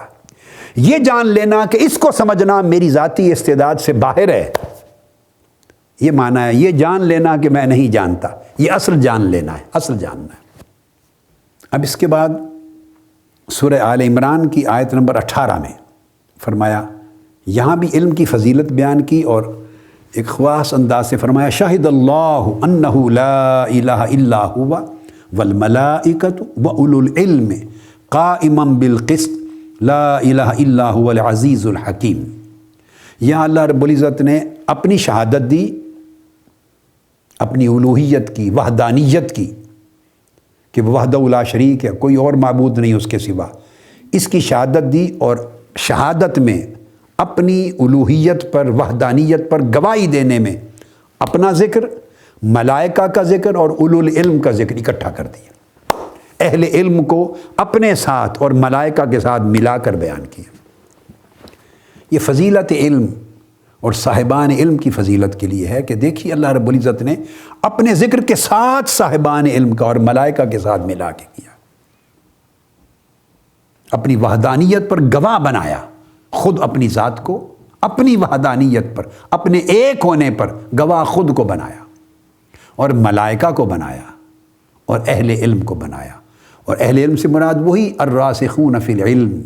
یہ جان لینا کہ اس کو سمجھنا میری ذاتی استعداد سے باہر ہے، یہ معنی ہے یہ جان لینا کہ میں نہیں جانتا، یہ اصل جان لینا ہے، اصل جاننا ہے۔ اب اس کے بعد سورہ آل عمران کی آیت نمبر 18 میں فرمایا، یہاں بھی علم کی فضیلت بیان کی اور ایک خاص انداز سے فرمایا، شاہد اللہ انہ لا الہ الا ہوا والملائکۃ واولو العلم قائما بالقسط لا الہ الا هو العزیز الحکیم۔ یہاں اللہ رب العزت نے اپنی شہادت دی، اپنی الوہیت کی، وحدانیت کی، کہ وہ وحدہ لا شریک ہے، کوئی اور معبود نہیں اس کے سوا، اس کی شہادت دی، اور شہادت میں اپنی الوہیت پر، وحدانیت پر گواہی دینے میں اپنا ذکر، ملائکہ کا ذکر اور اولو العلم کا ذکر اکٹھا کر دیا، اہل علم کو اپنے ساتھ اور ملائکہ کے ساتھ ملا کر بیان کیا۔ یہ فضیلت علم اور صاحبان علم کی فضیلت کے لیے ہے کہ دیکھیے اللہ رب العزت نے اپنے ذکر کے ساتھ صاحبان علم کا اور ملائکہ کے ساتھ ملا کے کیا، اپنی وحدانیت پر گواہ بنایا، خود اپنی ذات کو اپنی وحدانیت پر، اپنے ایک ہونے پر گواہ خود کو بنایا، اور ملائکہ کو بنایا، اور اہل علم کو بنایا۔ اور اہل علم سے مراد وہی الراسخون فی العلم،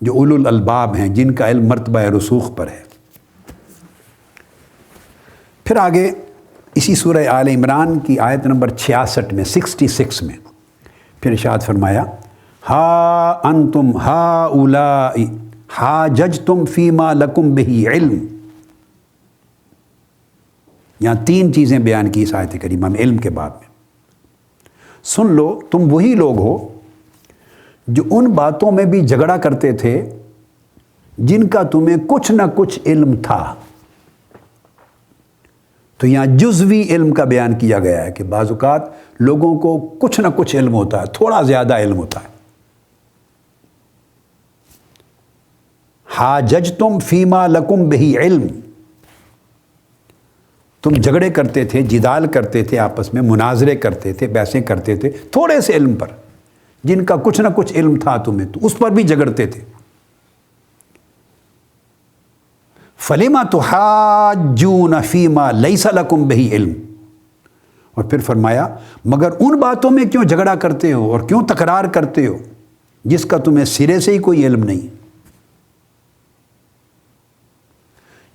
جو اولو الالباب ہیں، جن کا علم مرتبہ رسوخ پر ہے۔ پھر آگے اسی سورہ آل عمران کی آیت نمبر 66 میں 66 میں پھر ارشاد فرمایا، ہا انتم ہؤلاء حاججتم فیما لکم بہ علم۔ یہاں 3 چیزیں بیان کی اس آیت کریمہ میں علم کے باب میں۔ سن لو، تم وہی لوگ ہو جو ان باتوں میں بھی جھگڑا کرتے تھے جن کا تمہیں کچھ نہ کچھ علم تھا۔ تو یہاں جزوی علم کا بیان کیا گیا ہے کہ بعض اوقات لوگوں کو کچھ نہ کچھ علم ہوتا ہے، تھوڑا زیادہ علم ہوتا ہے۔ حاججتم فیما لکم بہ علم، تم جھگڑے کرتے تھے، جدال کرتے تھے، آپس میں مناظرے کرتے تھے، بحثیں کرتے تھے تھوڑے سے علم پر، جن کا کچھ نہ کچھ علم تھا تمہیں، تو اس پر بھی جھگڑتے تھے۔ فَلِمَ تُحَاجُّونَ فِيمَا لَيْسَ لَكُمْ بِهِ علم، اور پھر فرمایا مگر ان باتوں میں کیوں جھگڑا کرتے ہو اور کیوں تکرار کرتے ہو جس کا تمہیں سرے سے ہی کوئی علم نہیں۔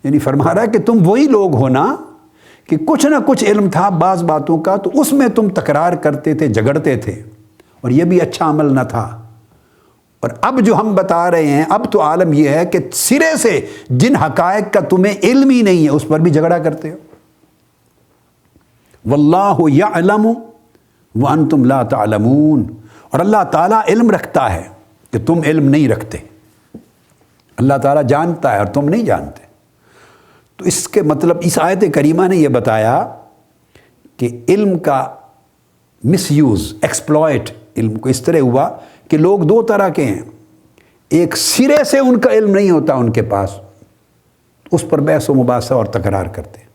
یعنی فرما رہا ہے کہ تم وہی لوگ ہو نا کہ کچھ نہ کچھ علم تھا بعض باتوں کا، تو اس میں تم تکرار کرتے تھے، جھگڑتے تھے، اور یہ بھی اچھا عمل نہ تھا۔ اور اب جو ہم بتا رہے ہیں، اب تو عالم یہ ہے کہ سرے سے جن حقائق کا تمہیں علم ہی نہیں ہے اس پر بھی جھگڑا کرتے ہو۔ واللہ یعلم وانتم لا تعلمون، اور اللہ تعالیٰ علم رکھتا ہے کہ تم علم نہیں رکھتے۔ اللہ تعالیٰ جانتا ہے اور تم نہیں جانتے۔ تو اس کے مطلب اس آیت کریمہ نے یہ بتایا کہ علم کا مس یوز، ایکسپلائٹ علم کو اس طرح ہوا کہ لوگ 2 طرح کے ہیں، ایک سرے سے ان کا علم نہیں ہوتا ان کے پاس، اس پر بحث و مباحثہ اور تکرار کرتے ہیں،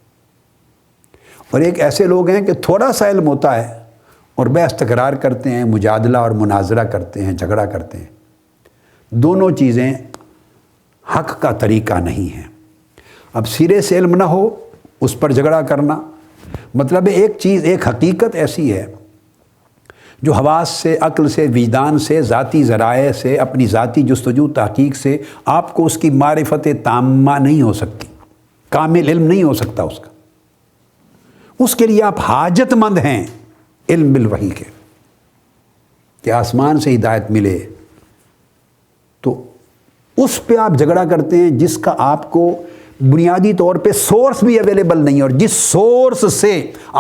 اور ایک ایسے لوگ ہیں کہ تھوڑا سا علم ہوتا ہے اور بحث تکرار کرتے ہیں، مجادلہ اور مناظرہ کرتے ہیں، جھگڑا کرتے ہیں۔ دونوں چیزیں حق کا طریقہ نہیں ہیں۔ اب سرے سے علم نہ ہو اس پر جھگڑا کرنا، مطلب ایک چیز، ایک حقیقت ایسی ہے جو حواس سے، عقل سے، وجدان سے، ذاتی ذرائع سے، اپنی ذاتی جستجو تحقیق سے آپ کو اس کی معرفت تامہ نہیں ہو سکتی، کامل علم نہیں ہو سکتا اس کا۔ اس کے لیے آپ حاجت مند ہیں علم بالوحی کے، کہ آسمان سے ہدایت ملے، تو اس پہ آپ جھگڑا کرتے ہیں جس کا آپ کو بنیادی طور پہ سورس بھی اویلیبل نہیں ہے، اور جس سورس سے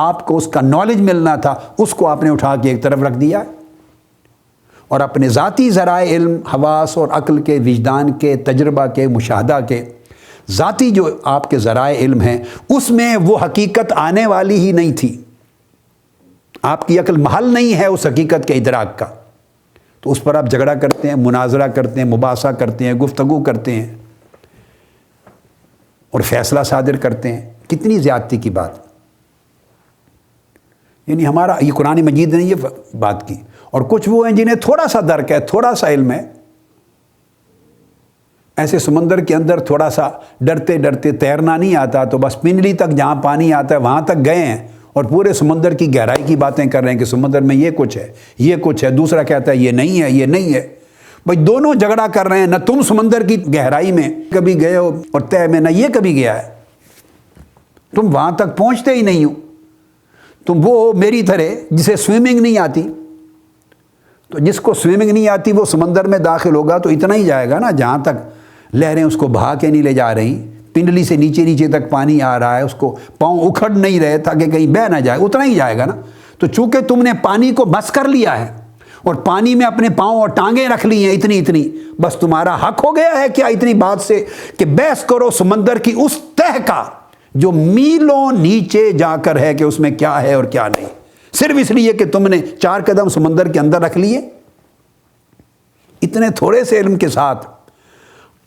آپ کو اس کا نالج ملنا تھا اس کو آپ نے اٹھا کے ایک طرف رکھ دیا، اور اپنے ذاتی ذرائع علم، حواس اور عقل کے، وجدان کے، تجربہ کے، مشاہدہ کے، ذاتی جو آپ کے ذرائع علم ہیں اس میں وہ حقیقت آنے والی ہی نہیں تھی، آپ کی عقل محل نہیں ہے اس حقیقت کے ادراک کا، تو اس پر آپ جھگڑا کرتے ہیں، مناظرہ کرتے ہیں، مباحثہ کرتے ہیں، گفتگو کرتے ہیں اور فیصلہ صادر کرتے ہیں۔ کتنی زیادتی کی بات! یعنی ہمارا یہ قرآن مجید نے یہ بات کی، اور کچھ وہ ہیں جنہیں تھوڑا سا درک ہے، تھوڑا سا علم ہے، ایسے سمندر کے اندر تھوڑا سا ڈرتے ڈرتے تیرنا نہیں آتا تو بس پنڈلی تک جہاں پانی آتا ہے وہاں تک گئے ہیں اور پورے سمندر کی گہرائی کی باتیں کر رہے ہیں کہ سمندر میں یہ کچھ ہے، یہ کچھ ہے، دوسرا کہتا ہے یہ نہیں ہے، یہ نہیں ہے۔ بھائی دونوں جھگڑا کر رہے ہیں، نہ تم سمندر کی گہرائی میں کبھی گئے ہو اور تہ میں نہ یہ کبھی گیا ہے، تم وہاں تک پہنچتے ہی نہیں ہو، تم وہ میری طرح جسے سوئمنگ نہیں آتی، تو جس کو سوئمنگ نہیں آتی وہ سمندر میں داخل ہوگا تو اتنا ہی جائے گا نا جہاں تک لہریں اس کو بہا کے نہیں لے جا رہی، پنڈلی سے نیچے نیچے تک پانی آ رہا ہے، اس کو پاؤں اکھڑ نہیں رہے تاکہ کہیں بہہ نہ جائے، اتنا ہی جائے گا نا۔ تو چونکہ تم نے پانی کو بس کر لیا ہے اور پانی میں اپنے پاؤں اور ٹانگیں رکھ لی ہیں اتنی، بس تمہارا حق ہو گیا ہے کیا اتنی بات سے کہ بحث کرو سمندر کی اس تہ کا جو میلوں نیچے جا کر ہے کہ اس میں کیا ہے اور کیا نہیں، صرف اس لیے کہ تم نے 4 قدم سمندر کے اندر رکھ لیے۔ اتنے تھوڑے سے علم کے ساتھ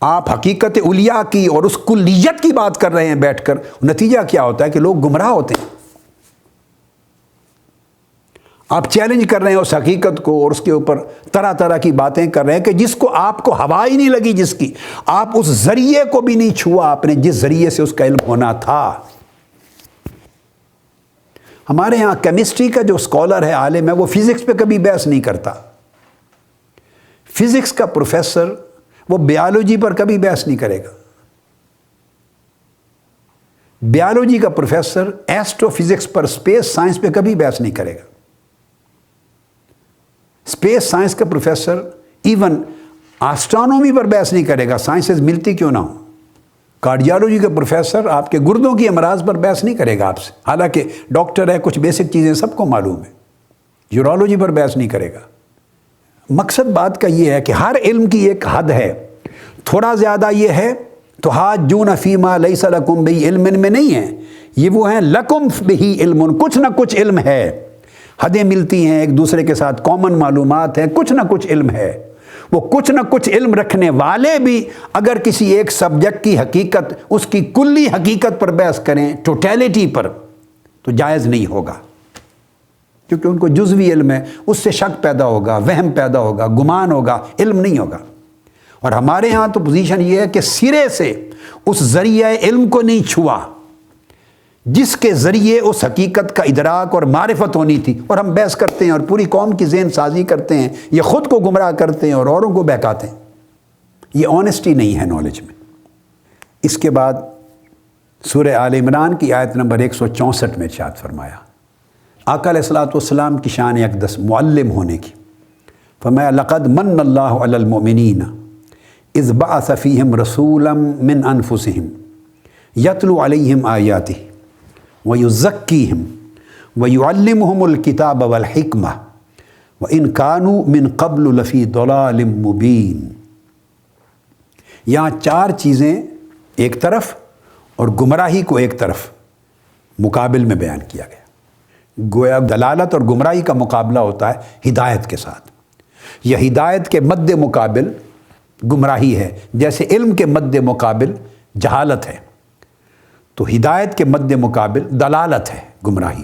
آپ حقیقت علیاء کی اور اس کلیت کی بات کر رہے ہیں بیٹھ کر، نتیجہ کیا ہوتا ہے کہ لوگ گمراہ ہوتے ہیں۔ آپ چیلنج کر رہے ہیں اس حقیقت کو اور اس کے اوپر طرح طرح کی باتیں کر رہے ہیں کہ جس کو آپ کو ہوا ہی نہیں لگی، جس کی آپ اس ذریعے کو بھی نہیں چھوا آپ نے جس ذریعے سے اس کا علم ہونا تھا۔ ہمارے ہاں کیمسٹری کا جو اسکالر ہے، عالم ہے، وہ فزکس پہ کبھی بحث نہیں کرتا، فزکس کا پروفیسر وہ بیالوجی پر کبھی بحث نہیں کرے گا، بیالوجی کا پروفیسر ایسٹرو فزکس پر، اسپیس سائنس پہ کبھی بحث نہیں کرے گا، اسپیس سائنس کا پروفیسر ایون آسٹرونومی پر بحث نہیں کرے گا، سائنسز ملتی کیوں نہ ہو۔ کارڈیالوجی کا پروفیسر آپ کے گردوں کی امراض پر بحث نہیں کرے گا آپ سے، حالانکہ ڈاکٹر ہے، کچھ بیسک چیزیں سب کو معلوم ہے، یورولوجی پر بحث نہیں کرے گا۔ مقصد بات کا یہ ہے کہ ہر علم کی ایک حد ہے، تھوڑا زیادہ یہ ہے تو حاجون فیما لیس لکم بہ علم میں نہیں ہے، یہ وہ ہیں لکم بہ علم، کچھ نہ کچھ علم ہے، حدیں ملتی ہیں ایک دوسرے کے ساتھ، کامن معلومات ہیں، کچھ نہ کچھ علم ہے۔ وہ کچھ نہ کچھ علم رکھنے والے بھی اگر کسی ایک سبجیکٹ کی حقیقت، اس کی کلی حقیقت پر بحث کریں، ٹوٹیلٹی پر، تو جائز نہیں ہوگا، کیونکہ ان کو جزوی علم ہے، اس سے شک پیدا ہوگا، وہم پیدا ہوگا، گمان ہوگا، علم نہیں ہوگا۔ اور ہمارے ہاں تو پوزیشن یہ ہے کہ سرے سے اس ذریعہ علم کو نہیں چھوا جس کے ذریعے اس حقیقت کا ادراک اور معرفت ہونی تھی، اور ہم بحث کرتے ہیں اور پوری قوم کی ذہن سازی کرتے ہیں، یہ خود کو گمراہ کرتے ہیں اور اوروں کو بہکاتے ہیں۔ یہ آنیسٹی نہیں ہے نالج میں۔ اس کے بعد سورہ آل عمران کی آیت نمبر 164 میں ارشاد فرمایا، آقا علیہ الصلوۃ والسلام کی شان اقدس معلم ہونے کی، فرمایا لقد من اللہ علی المؤمنین اذ بعث فیہم رسولا من انفسہم یتلو علیہم آیاتہ وَيُزَكِّيهِمْ وَيُعَلِّمُهُمُ الْكِتَابَ وَالْحِكْمَةَ وَإِنْ كَانُوا مِنْ قَبْلُ لَفِي ضَلَالٍ مُبِينٍ۔ یہاں 4 چیزیں ایک طرف اور گمراہی کو ایک طرف مقابل میں بیان کیا گیا۔ گویا دلالت اور گمراہی کا مقابلہ ہوتا ہے ہدایت کے ساتھ، یہ ہدایت کے مد مقابل گمراہی ہے، جیسے علم کے مد مقابل جہالت ہے، تو ہدایت کے مد مقابل دلالت ہے، گمراہی۔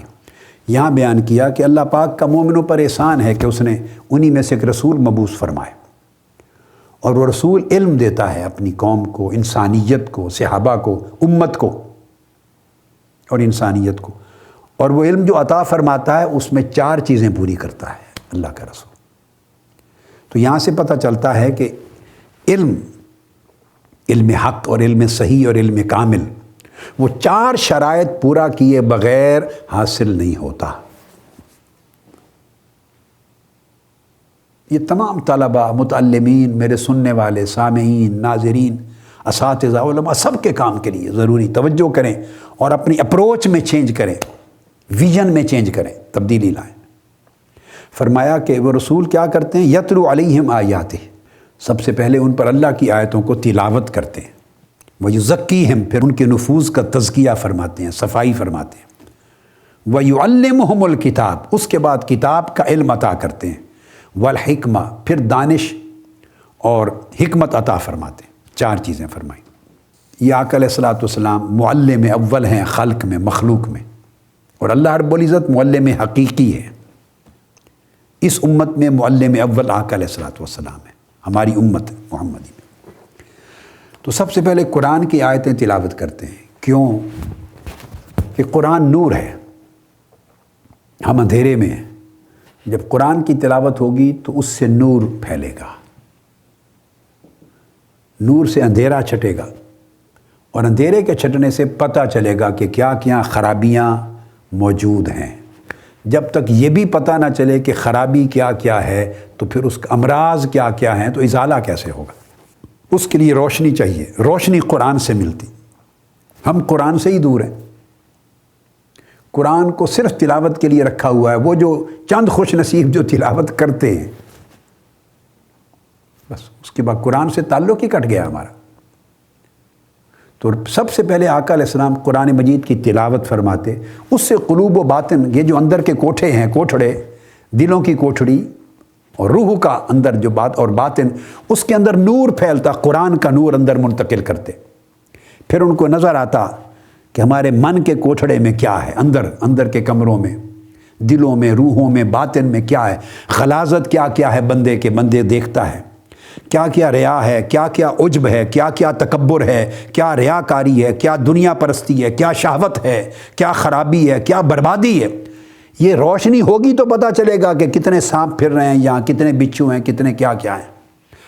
یہاں بیان کیا کہ اللہ پاک کا مومنوں پر احسان ہے کہ اس نے انہی میں سے ایک رسول مبعوث فرمائے، اور وہ رسول علم دیتا ہے اپنی قوم کو، انسانیت کو، صحابہ کو، امت کو اور انسانیت کو، اور وہ علم جو عطا فرماتا ہے اس میں 4 چیزیں پوری کرتا ہے اللہ کا رسول۔ تو یہاں سے پتہ چلتا ہے کہ علم حق اور علم صحیح اور علم کامل وہ 4 شرائط پورا کیے بغیر حاصل نہیں ہوتا۔ یہ تمام طلباء، متعلمین، میرے سننے والے، سامعین، ناظرین، اساتذہ علماء سب کے کام کے لیے ضروری توجہ کریں اور اپنی اپروچ میں چینج کریں، ویژن میں چینج کریں، تبدیلی لائیں۔ فرمایا کہ وہ رسول کیا کرتے ہیں؟ یتلو علیہم آیاتہ، سب سے پہلے ان پر اللہ کی آیتوں کو تلاوت کرتے ہیں، ویزکیہم، پھر ان کے نفوذ کا تزکیہ فرماتے ہیں، صفائی فرماتے ہیں، ویعلمہم الکتاب، اس کے بعد کتاب کا علم عطا کرتے ہیں، والحکمہ، پھر دانش اور حکمت عطا فرماتے ہیں۔ 4 چیزیں فرمائیں۔ یہ آقا علیہ الصلوۃ والسلام معلم اول ہیں خلق میں، مخلوق میں، اور اللہ رب العزت معلم حقیقی ہے۔ اس امت میں معلم اول آقا علیہ الصلوۃ والسلام ہے، ہماری امت محمدی میں۔ تو سب سے پہلے قرآن کی آیتیں تلاوت کرتے ہیں، کیوں؟ کہ قرآن نور ہے، ہم اندھیرے میں ہیں، جب قرآن کی تلاوت ہوگی تو اس سے نور پھیلے گا، نور سے اندھیرا چھٹے گا، اور اندھیرے کے چھٹنے سے پتہ چلے گا کہ کیا کیا خرابیاں موجود ہیں۔ جب تک یہ بھی پتہ نہ چلے کہ خرابی کیا کیا ہے تو پھر اس کا امراض کیا کیا ہیں تو ازالہ کیسے ہوگا؟ اس کے لیے روشنی چاہیے، روشنی قرآن سے ملتی، ہم قرآن سے ہی دور ہیں۔ قرآن کو صرف تلاوت کے لیے رکھا ہوا ہے، وہ جو چند خوش نصیب جو تلاوت کرتے ہیں، بس اس کے بعد قرآن سے تعلق ہی کٹ گیا ہمارا۔ تو سب سے پہلے آقا علیہ السلام قرآن مجید کی تلاوت فرماتے، اس سے قلوب و باطن، یہ جو اندر کے کوٹھے ہیں، کوٹھڑے، دلوں کی کوٹھڑی اور روح کا اندر جو بات اور باطن، اس کے اندر نور پھیلتا، قرآن کا نور اندر منتقل کرتے۔ پھر ان کو نظر آتا کہ ہمارے من کے کوٹھڑے میں کیا ہے، اندر کے کمروں میں، دلوں میں، روحوں میں، باطن میں کیا ہے، غلاظت کیا کیا ہے بندے کے، بندے دیکھتا ہے کیا کیا ریا ہے، کیا کیا عجب ہے، کیا کیا تکبر ہے، کیا ریاکاری ہے، کیا دنیا پرستی ہے، کیا شہوت ہے، کیا خرابی ہے، کیا بربادی ہے۔ یہ روشنی ہوگی تو پتہ چلے گا کہ کتنے سانپ پھر رہے ہیں یہاں، کتنے بچھو ہیں، کتنے کیا کیا ہیں۔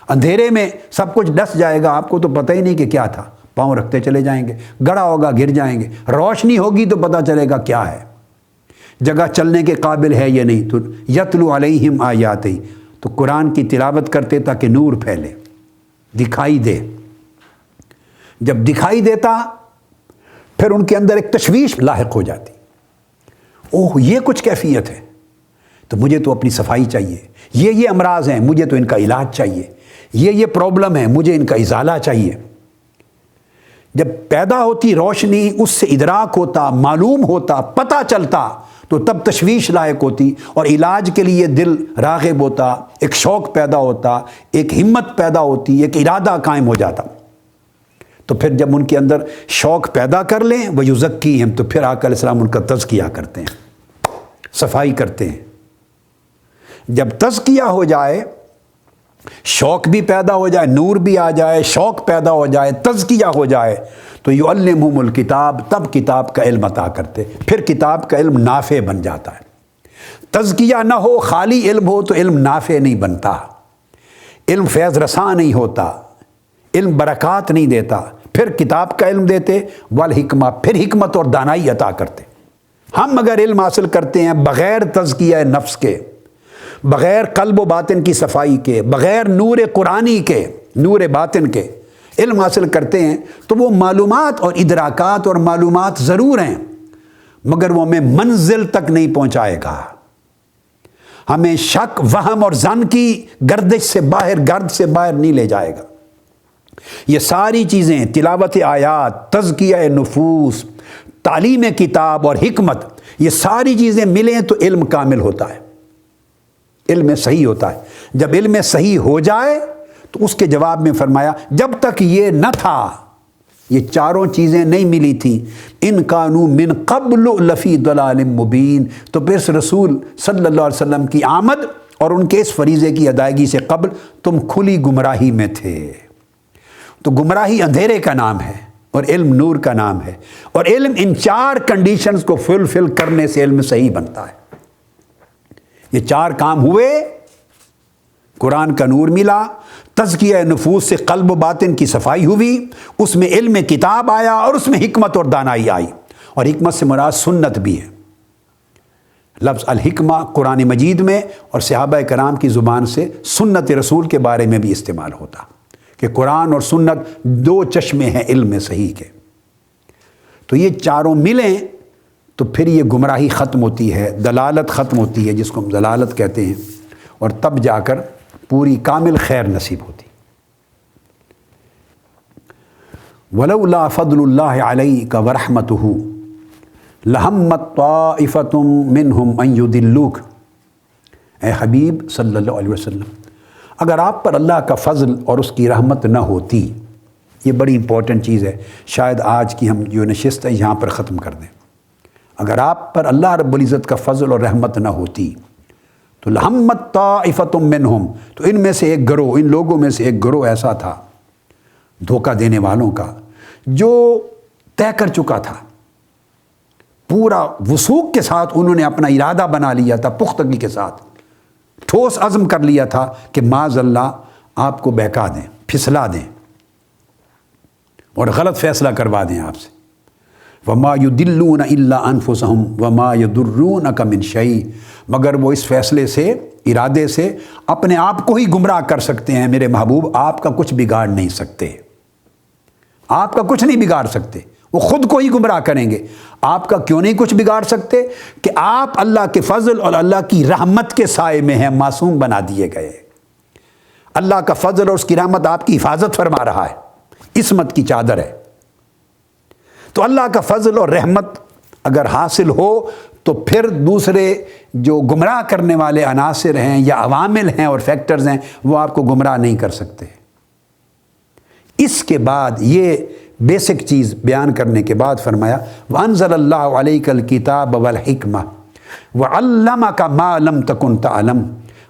اندھیرے میں سب کچھ ڈس جائے گا، آپ کو تو پتہ ہی نہیں کہ کیا تھا، پاؤں رکھتے چلے جائیں گے، گڑا ہوگا گر جائیں گے۔ روشنی ہوگی تو پتہ چلے گا کیا ہے، جگہ چلنے کے قابل ہے یا نہیں۔ تو یتلو علیہم آیاتہ، تو قرآن کی تلاوت کرتے تاکہ نور پھیلے، دکھائی دے۔ جب دکھائی دیتا پھر ان کے اندر ایک تشویش لاحق ہو جاتی، اوہ یہ کچھ کیفیت ہے، تو مجھے تو اپنی صفائی چاہیے، یہ امراض ہیں، مجھے تو ان کا علاج چاہیے، یہ پرابلم ہے، مجھے ان کا ازالہ چاہیے۔ جب پیدا ہوتی روشنی، اس سے ادراک ہوتا، معلوم ہوتا، پتہ چلتا، تو تب تشویش لاحق ہوتی، اور علاج کے لیے دل راغب ہوتا، ایک شوق پیدا ہوتا، ایک ہمت پیدا ہوتی، ایک ارادہ قائم ہو جاتا۔ تو پھر جب ان کے اندر شوق پیدا کر لیں، وَيُزَكِّيهِمْ، تو پھر آقا علیہ السلام ان کا تزکیہ کرتے ہیں، صفائی کرتے ہیں۔ جب تزکیہ ہو جائے، شوق بھی پیدا ہو جائے، نور بھی آ جائے، شوق پیدا ہو جائے، تزکیہ ہو جائے، تو یعلمہم الکتاب، تب کتاب کا علم عطا کرتے۔ پھر کتاب کا علم نافع بن جاتا ہے۔ تزکیہ نہ ہو، خالی علم ہو تو علم نافع نہیں بنتا، علم فیض رساں نہیں ہوتا، علم برکات نہیں دیتا۔ پھر کتاب کا علم دیتے، والحکمہ، پھر حکمت اور دانائی عطا کرتے۔ ہم اگر علم حاصل کرتے ہیں بغیر تزکیہ نفس کے، بغیر قلب و باطن کی صفائی کے، بغیر نور قرآنی کے، نور باطن کے علم حاصل کرتے ہیں، تو وہ معلومات اور ادراکات اور معلومات ضرور ہیں، مگر وہ ہمیں منزل تک نہیں پہنچائے گا، ہمیں شک، وہم اور ظن کی گردش سے باہر، گرد سے باہر نہیں لے جائے گا۔ یہ ساری چیزیں، تلاوت آیات، تزکیہ نفوس، تعلیم کتاب اور حکمت، یہ ساری چیزیں ملیں تو علم کامل ہوتا ہے، علم صحیح ہوتا ہے۔ جب علم صحیح ہو جائے تو اس کے جواب میں فرمایا، جب تک یہ نہ تھا، یہ چاروں چیزیں نہیں ملی تھیں، ان کانوا من قبل لفی ضلال مبین، تو پھر رسول صلی اللہ علیہ وسلم کی آمد اور ان کے اس فریضے کی ادائیگی سے قبل تم کھلی گمراہی میں تھے۔ تو گمراہی اندھیرے کا نام ہے اور علم نور کا نام ہے، اور علم ان 4 کنڈیشنز کو فلفل کرنے سے علم صحیح بنتا ہے۔ یہ 4 کام ہوئے، قرآن کا نور ملا، تزکیہ نفوس سے قلب و باطن کی صفائی ہوئی، اس میں علم کتاب آیا، اور اس میں حکمت اور دانائی آئی، اور حکمت سے مراد سنت بھی ہے۔ لفظ الحکمہ قرآن مجید میں اور صحابہ کرام کی زبان سے سنت رسول کے بارے میں بھی استعمال ہوتا، کہ قرآن اور سنت دو چشمے ہیں علم صحیح کے، تو یہ چاروں ملیں تو پھر یہ گمراہی ختم ہوتی ہے، دلالت ختم ہوتی ہے جس کو ہم ضلالت کہتے ہیں، اور تب جا کر پوری کامل خیر نصیب ہوتی۔ وَلَوْلَا فَضْلُ اللَّهِ عَلَيْكَ وَرَحْمَتُهُ لَهَمَّتْ طَائِفَةٌ مِّنْهُمْ أَن يُضِلُّوكَ۔ اے حبیب صلی اللہ علیہ وسلم، اگر آپ پر اللہ کا فضل اور اس کی رحمت نہ ہوتی، یہ بڑی امپورٹنٹ چیز ہے، شاید آج کی ہم جو نشست ہے یہاں پر ختم کر دیں۔ اگر آپ پر اللہ رب العزت کا فضل اور رحمت نہ ہوتی تو لَهَمَّتْ طَائِفَةٌ مِّنْهُمْ، تو ان میں سے ایک گروہ، ان لوگوں میں سے ایک گروہ ایسا تھا دھوکہ دینے والوں کا جو طے کر چکا تھا، پورا وثوق کے ساتھ انہوں نے اپنا ارادہ بنا لیا تھا، پختگی کے ساتھ ٹھوس عزم کر لیا تھا کہ معاذ اللہ آپ کو بہکا دیں، پھسلا دیں اور غلط فیصلہ کروا دیں آپ سے۔ وَمَا يُضِلُّونَ إِلَّا أَنفُسَهُمْ وَمَا يَضُرُّونَكَ مِنْ شَيْءٍ، مگر وہ اس فیصلے سے، ارادے سے اپنے آپ کو ہی گمراہ کر سکتے ہیں میرے محبوب، آپ کا کچھ بگاڑ نہیں سکتے، آپ کا کچھ نہیں بگاڑ سکتے، وہ خود کو ہی گمراہ کریں گے۔ آپ کا کیوں نہیں کچھ بگاڑ سکتے؟ کہ آپ اللہ کے فضل اور اللہ کی رحمت کے سائے میں ہیں، معصوم بنا دیے گئے۔ اللہ کا فضل اور اس کی رحمت آپ کی حفاظت فرما رہا ہے، عصمت کی چادر ہے۔ تو اللہ کا فضل اور رحمت اگر حاصل ہو تو پھر دوسرے جو گمراہ کرنے والے عناصر ہیں یا عوامل ہیں اور فیکٹرز ہیں وہ آپ کو گمراہ نہیں کر سکتے۔ اس کے بعد یہ بیسک چیز بیان کرنے کے بعد فرمایا وَأَنزَلَ اللَّهُ عَلَيْكَ الْكِتَابَ وَالْحِكْمَةَ وَعَلَّمَكَ مَا لَمْ تَكُنْ تَعْلَمْ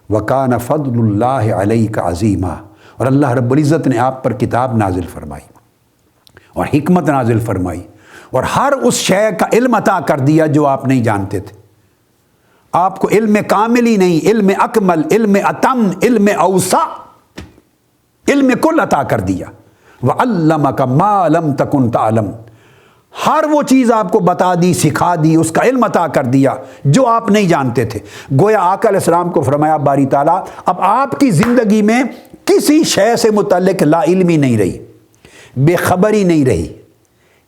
وَكَانَ فَضْلُ اللَّهِ عَلَيْكَ عَظِيمًا، اور اللہ رب العزت نے آپ پر کتاب نازل فرمائی اور حکمت نازل فرمائی اور ہر اس شے کا علم عطا کر دیا جو آپ نہیں جانتے تھے۔ آپ کو علم کامل ہی نہیں، علم اکمل، علم اتم، علم اوسع، علم کل عطا کر دیا۔ وَعَلَّمَكَ مَا لَمْ تَكُنْ تَعْلَمْ، ہر وہ چیز آپ کو بتا دی، سکھا دی، اس کا علم عطا کر دیا جو آپ نہیں جانتے تھے۔ گویا آقا علیہ السلام کو فرمایا باری تعالیٰ اب آپ کی زندگی میں کسی شے سے متعلق لا علمی نہیں رہی، بے خبری نہیں رہی۔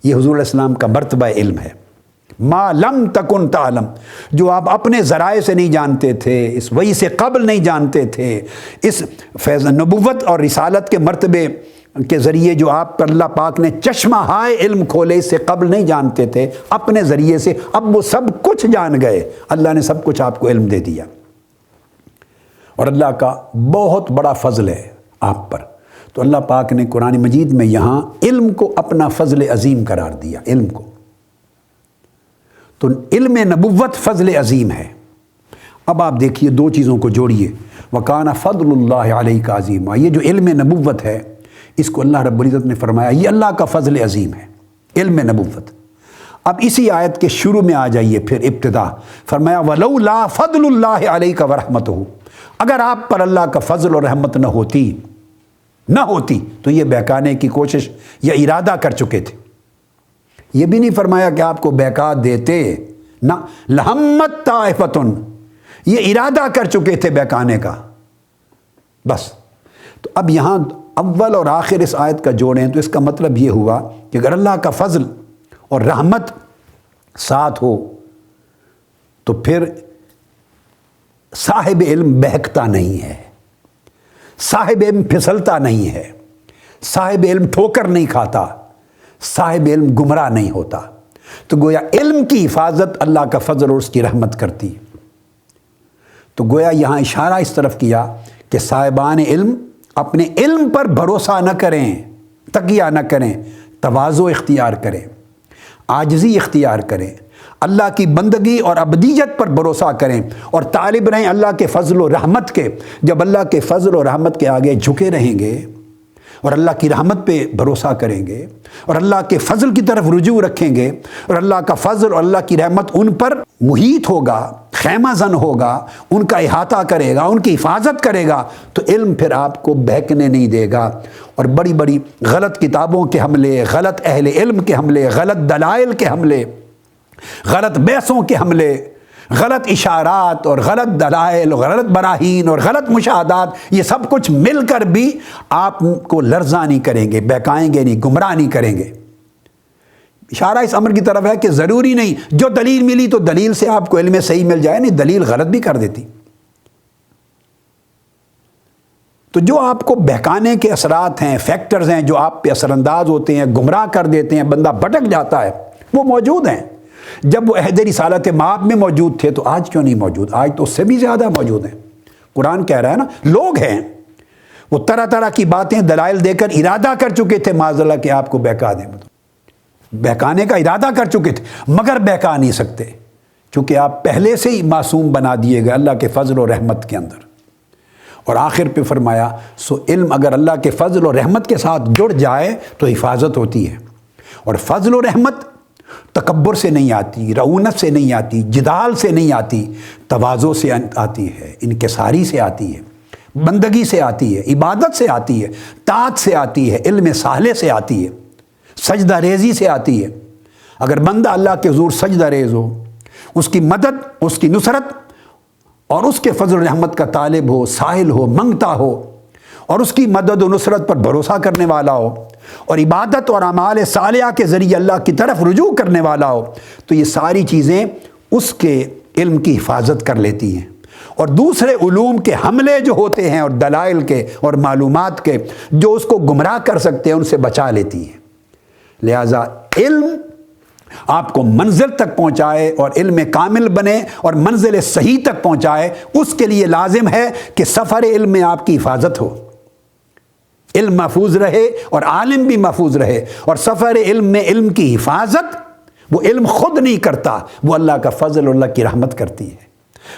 یہ حضور علیہ السلام کا مرتبہ علم ہے۔ ما لم تکن تعلم، جو آپ اپنے ذرائع سے نہیں جانتے تھے، اس وحی سے قبل نہیں جانتے تھے، اس فیض نبوت اور رسالت کے مرتبے کے ذریعے جو آپ پر اللہ پاک نے چشمہ ہائے علم کھولے، اس سے قبل نہیں جانتے تھے، اپنے ذریعے سے اب وہ سب کچھ جان گئے۔ اللہ نے سب کچھ آپ کو علم دے دیا، اور اللہ کا بہت بڑا فضل ہے آپ پر۔ تو اللہ پاک نے قرآن مجید میں یہاں علم کو اپنا فضل عظیم قرار دیا۔ علم کو تو علم نبوت فضل عظیم ہے۔ اب آپ دیکھیے دو چیزوں کو جوڑیے، وَكَانَ فَضْلُ اللَّهِ عَلَيْكَ عَظِيمًا، یہ جو علم نبوت ہے اس کو اللہ رب العزت نے فرمایا یہ اللہ کا فضل عظیم ہے، علم نبوت۔ اب اسی آیت کے شروع میں آ جائیے، پھر ابتدا فرمایا وَلَوْلَا فَضْلُ اللَّهِ عَلَيْكَ وَرَحْمَتُهُ، اگر آپ پر اللہ کا فضل اور رحمت نہ ہوتی تو یہ بہکانے کی کوشش یا ارادہ کر چکے تھے۔ یہ بھی نہیں فرمایا کہ آپ کو بہکا دیتے، نہ، لَهَمَّتْ طَائِفَةٌ، یہ ارادہ کر چکے تھے بہکانے کا، بس۔ تو اب یہاں اول اور آخر اس آیت کا جوڑیں تو اس کا مطلب یہ ہوا کہ اگر اللہ کا فضل اور رحمت ساتھ ہو تو پھر صاحب علم بہکتا نہیں ہے، صاحب علم پھسلتا نہیں ہے، صاحب علم ٹھوکر نہیں کھاتا، صاحب علم گمراہ نہیں ہوتا۔ تو گویا علم کی حفاظت اللہ کا فضل اور اس کی رحمت کرتی۔ تو گویا یہاں اشارہ اس طرف کیا کہ صاحبان علم اپنے علم پر بھروسہ نہ کریں، تکیہ نہ کریں، تواضع اختیار کریں، عاجزی اختیار کریں، اللہ کی بندگی اور ابدیت پر بھروسہ کریں، اور طالب رہیں اللہ کے فضل و رحمت کے۔ جب اللہ کے فضل و رحمت کے آگے جھکے رہیں گے اور اللہ کی رحمت پہ بھروسہ کریں گے اور اللہ کے فضل کی طرف رجوع رکھیں گے، اور اللہ کا فضل اور اللہ کی رحمت ان پر محیط ہوگا، خیمہ زن ہوگا، ان کا احاطہ کرے گا، ان کی حفاظت کرے گا، تو علم پھر آپ کو بہکنے نہیں دے گا، اور بڑی بڑی غلط کتابوں کے حملے، غلط اہل علم کے حملے، غلط دلائل کے حملے، غلط بحثوں کے حملے، غلط اشارات اور غلط دلائل اور غلط براہین اور غلط مشاہدات، یہ سب کچھ مل کر بھی آپ کو لرزاں نہیں کریں گے، بہکائیں گے نہیں، گمراہ نہیں کریں گے۔ اشارہ اس امر کی طرف ہے کہ ضروری نہیں جو دلیل ملی تو دلیل سے آپ کو علم صحیح مل جائے، نہیں، دلیل غلط بھی کر دیتی۔ تو جو آپ کو بہکانے کے اثرات ہیں، فیکٹرز ہیں جو آپ پہ اثر انداز ہوتے ہیں، گمراہ کر دیتے ہیں، بندہ بھٹک جاتا ہے، وہ موجود ہیں۔ جب وہ عہد رسالت مآب میں موجود تھے تو آج کیوں نہیں موجود؟ آج تو اس سے بھی زیادہ موجود ہیں۔ قرآن کہہ رہا ہے نا، لوگ ہیں وہ طرح طرح کی باتیں دلائل دے کر ارادہ کر چکے تھے معاذ اللہ کہ آپ کو بہکا دیں، بہکانے کا ارادہ کر چکے تھے، مگر بہکا نہیں سکتے چونکہ آپ پہلے سے ہی معصوم بنا دیے گئے اللہ کے فضل و رحمت کے اندر۔ اور آخر پہ فرمایا سو علم اگر اللہ کے فضل و رحمت کے ساتھ جڑ جائے تو حفاظت ہوتی ہے، اور فضل و رحمت تکبر سے نہیں آتی، رعونت سے نہیں آتی، جدال سے نہیں آتی، تواضع سے آتی ہے، انکساری سے آتی ہے، بندگی سے آتی ہے، عبادت سے آتی ہے، طاعت سے آتی ہے، علم صالح سے آتی ہے، سجدہ ریزی سے آتی ہے۔ اگر بندہ اللہ کے حضور سجدہ ریز ہو، اس کی مدد، اس کی نصرت اور اس کے فضل و رحمت کا طالب ہو، سائل ہو، منگتا ہو، اور اس کی مدد و نصرت پر بھروسہ کرنے والا ہو، اور عبادت اور اعمال صالحہ کے ذریعے اللہ کی طرف رجوع کرنے والا ہو، تو یہ ساری چیزیں اس کے علم کی حفاظت کر لیتی ہیں، اور دوسرے علوم کے حملے جو ہوتے ہیں اور دلائل کے اور معلومات کے جو اس کو گمراہ کر سکتے ہیں ان سے بچا لیتی ہیں۔ لہٰذا علم آپ کو منزل تک پہنچائے اور علم کامل بنے اور منزل صحیح تک پہنچائے، اس کے لیے لازم ہے کہ سفر علم میں آپ کی حفاظت ہو، علم محفوظ رہے اور عالم بھی محفوظ رہے۔ اور سفر علم میں علم کی حفاظت وہ علم خود نہیں کرتا، وہ اللہ کا فضل اور اللہ کی رحمت کرتی ہے،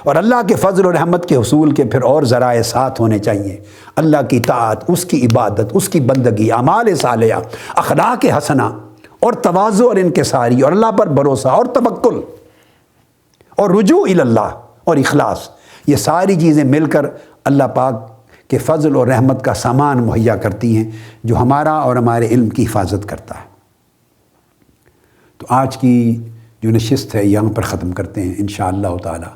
اور اللہ کے فضل و رحمت کے حصول کے پھر اور ذرائع ساتھ ہونے چاہیے، اللہ کی طاعت، اس کی عبادت، اس کی بندگی، اعمال صالحہ، اخلاق حسنہ، اور تواضع اور انکساری، اور اللہ پر بھروسہ اور توکل اور رجوع الی اللہ اور اخلاص۔ یہ ساری چیزیں مل کر اللہ پاک کے فضل اور رحمت کا سامان مہیا کرتی ہیں جو ہمارا اور ہمارے علم کی حفاظت کرتا ہے۔ تو آج کی جو نشست ہے یہاں پر ختم کرتے ہیں، انشاءاللہ تعالی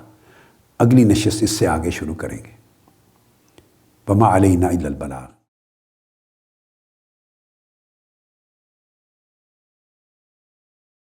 اگلی نشست اس سے آگے شروع کریں گے۔ وما علینا الا البلاغ۔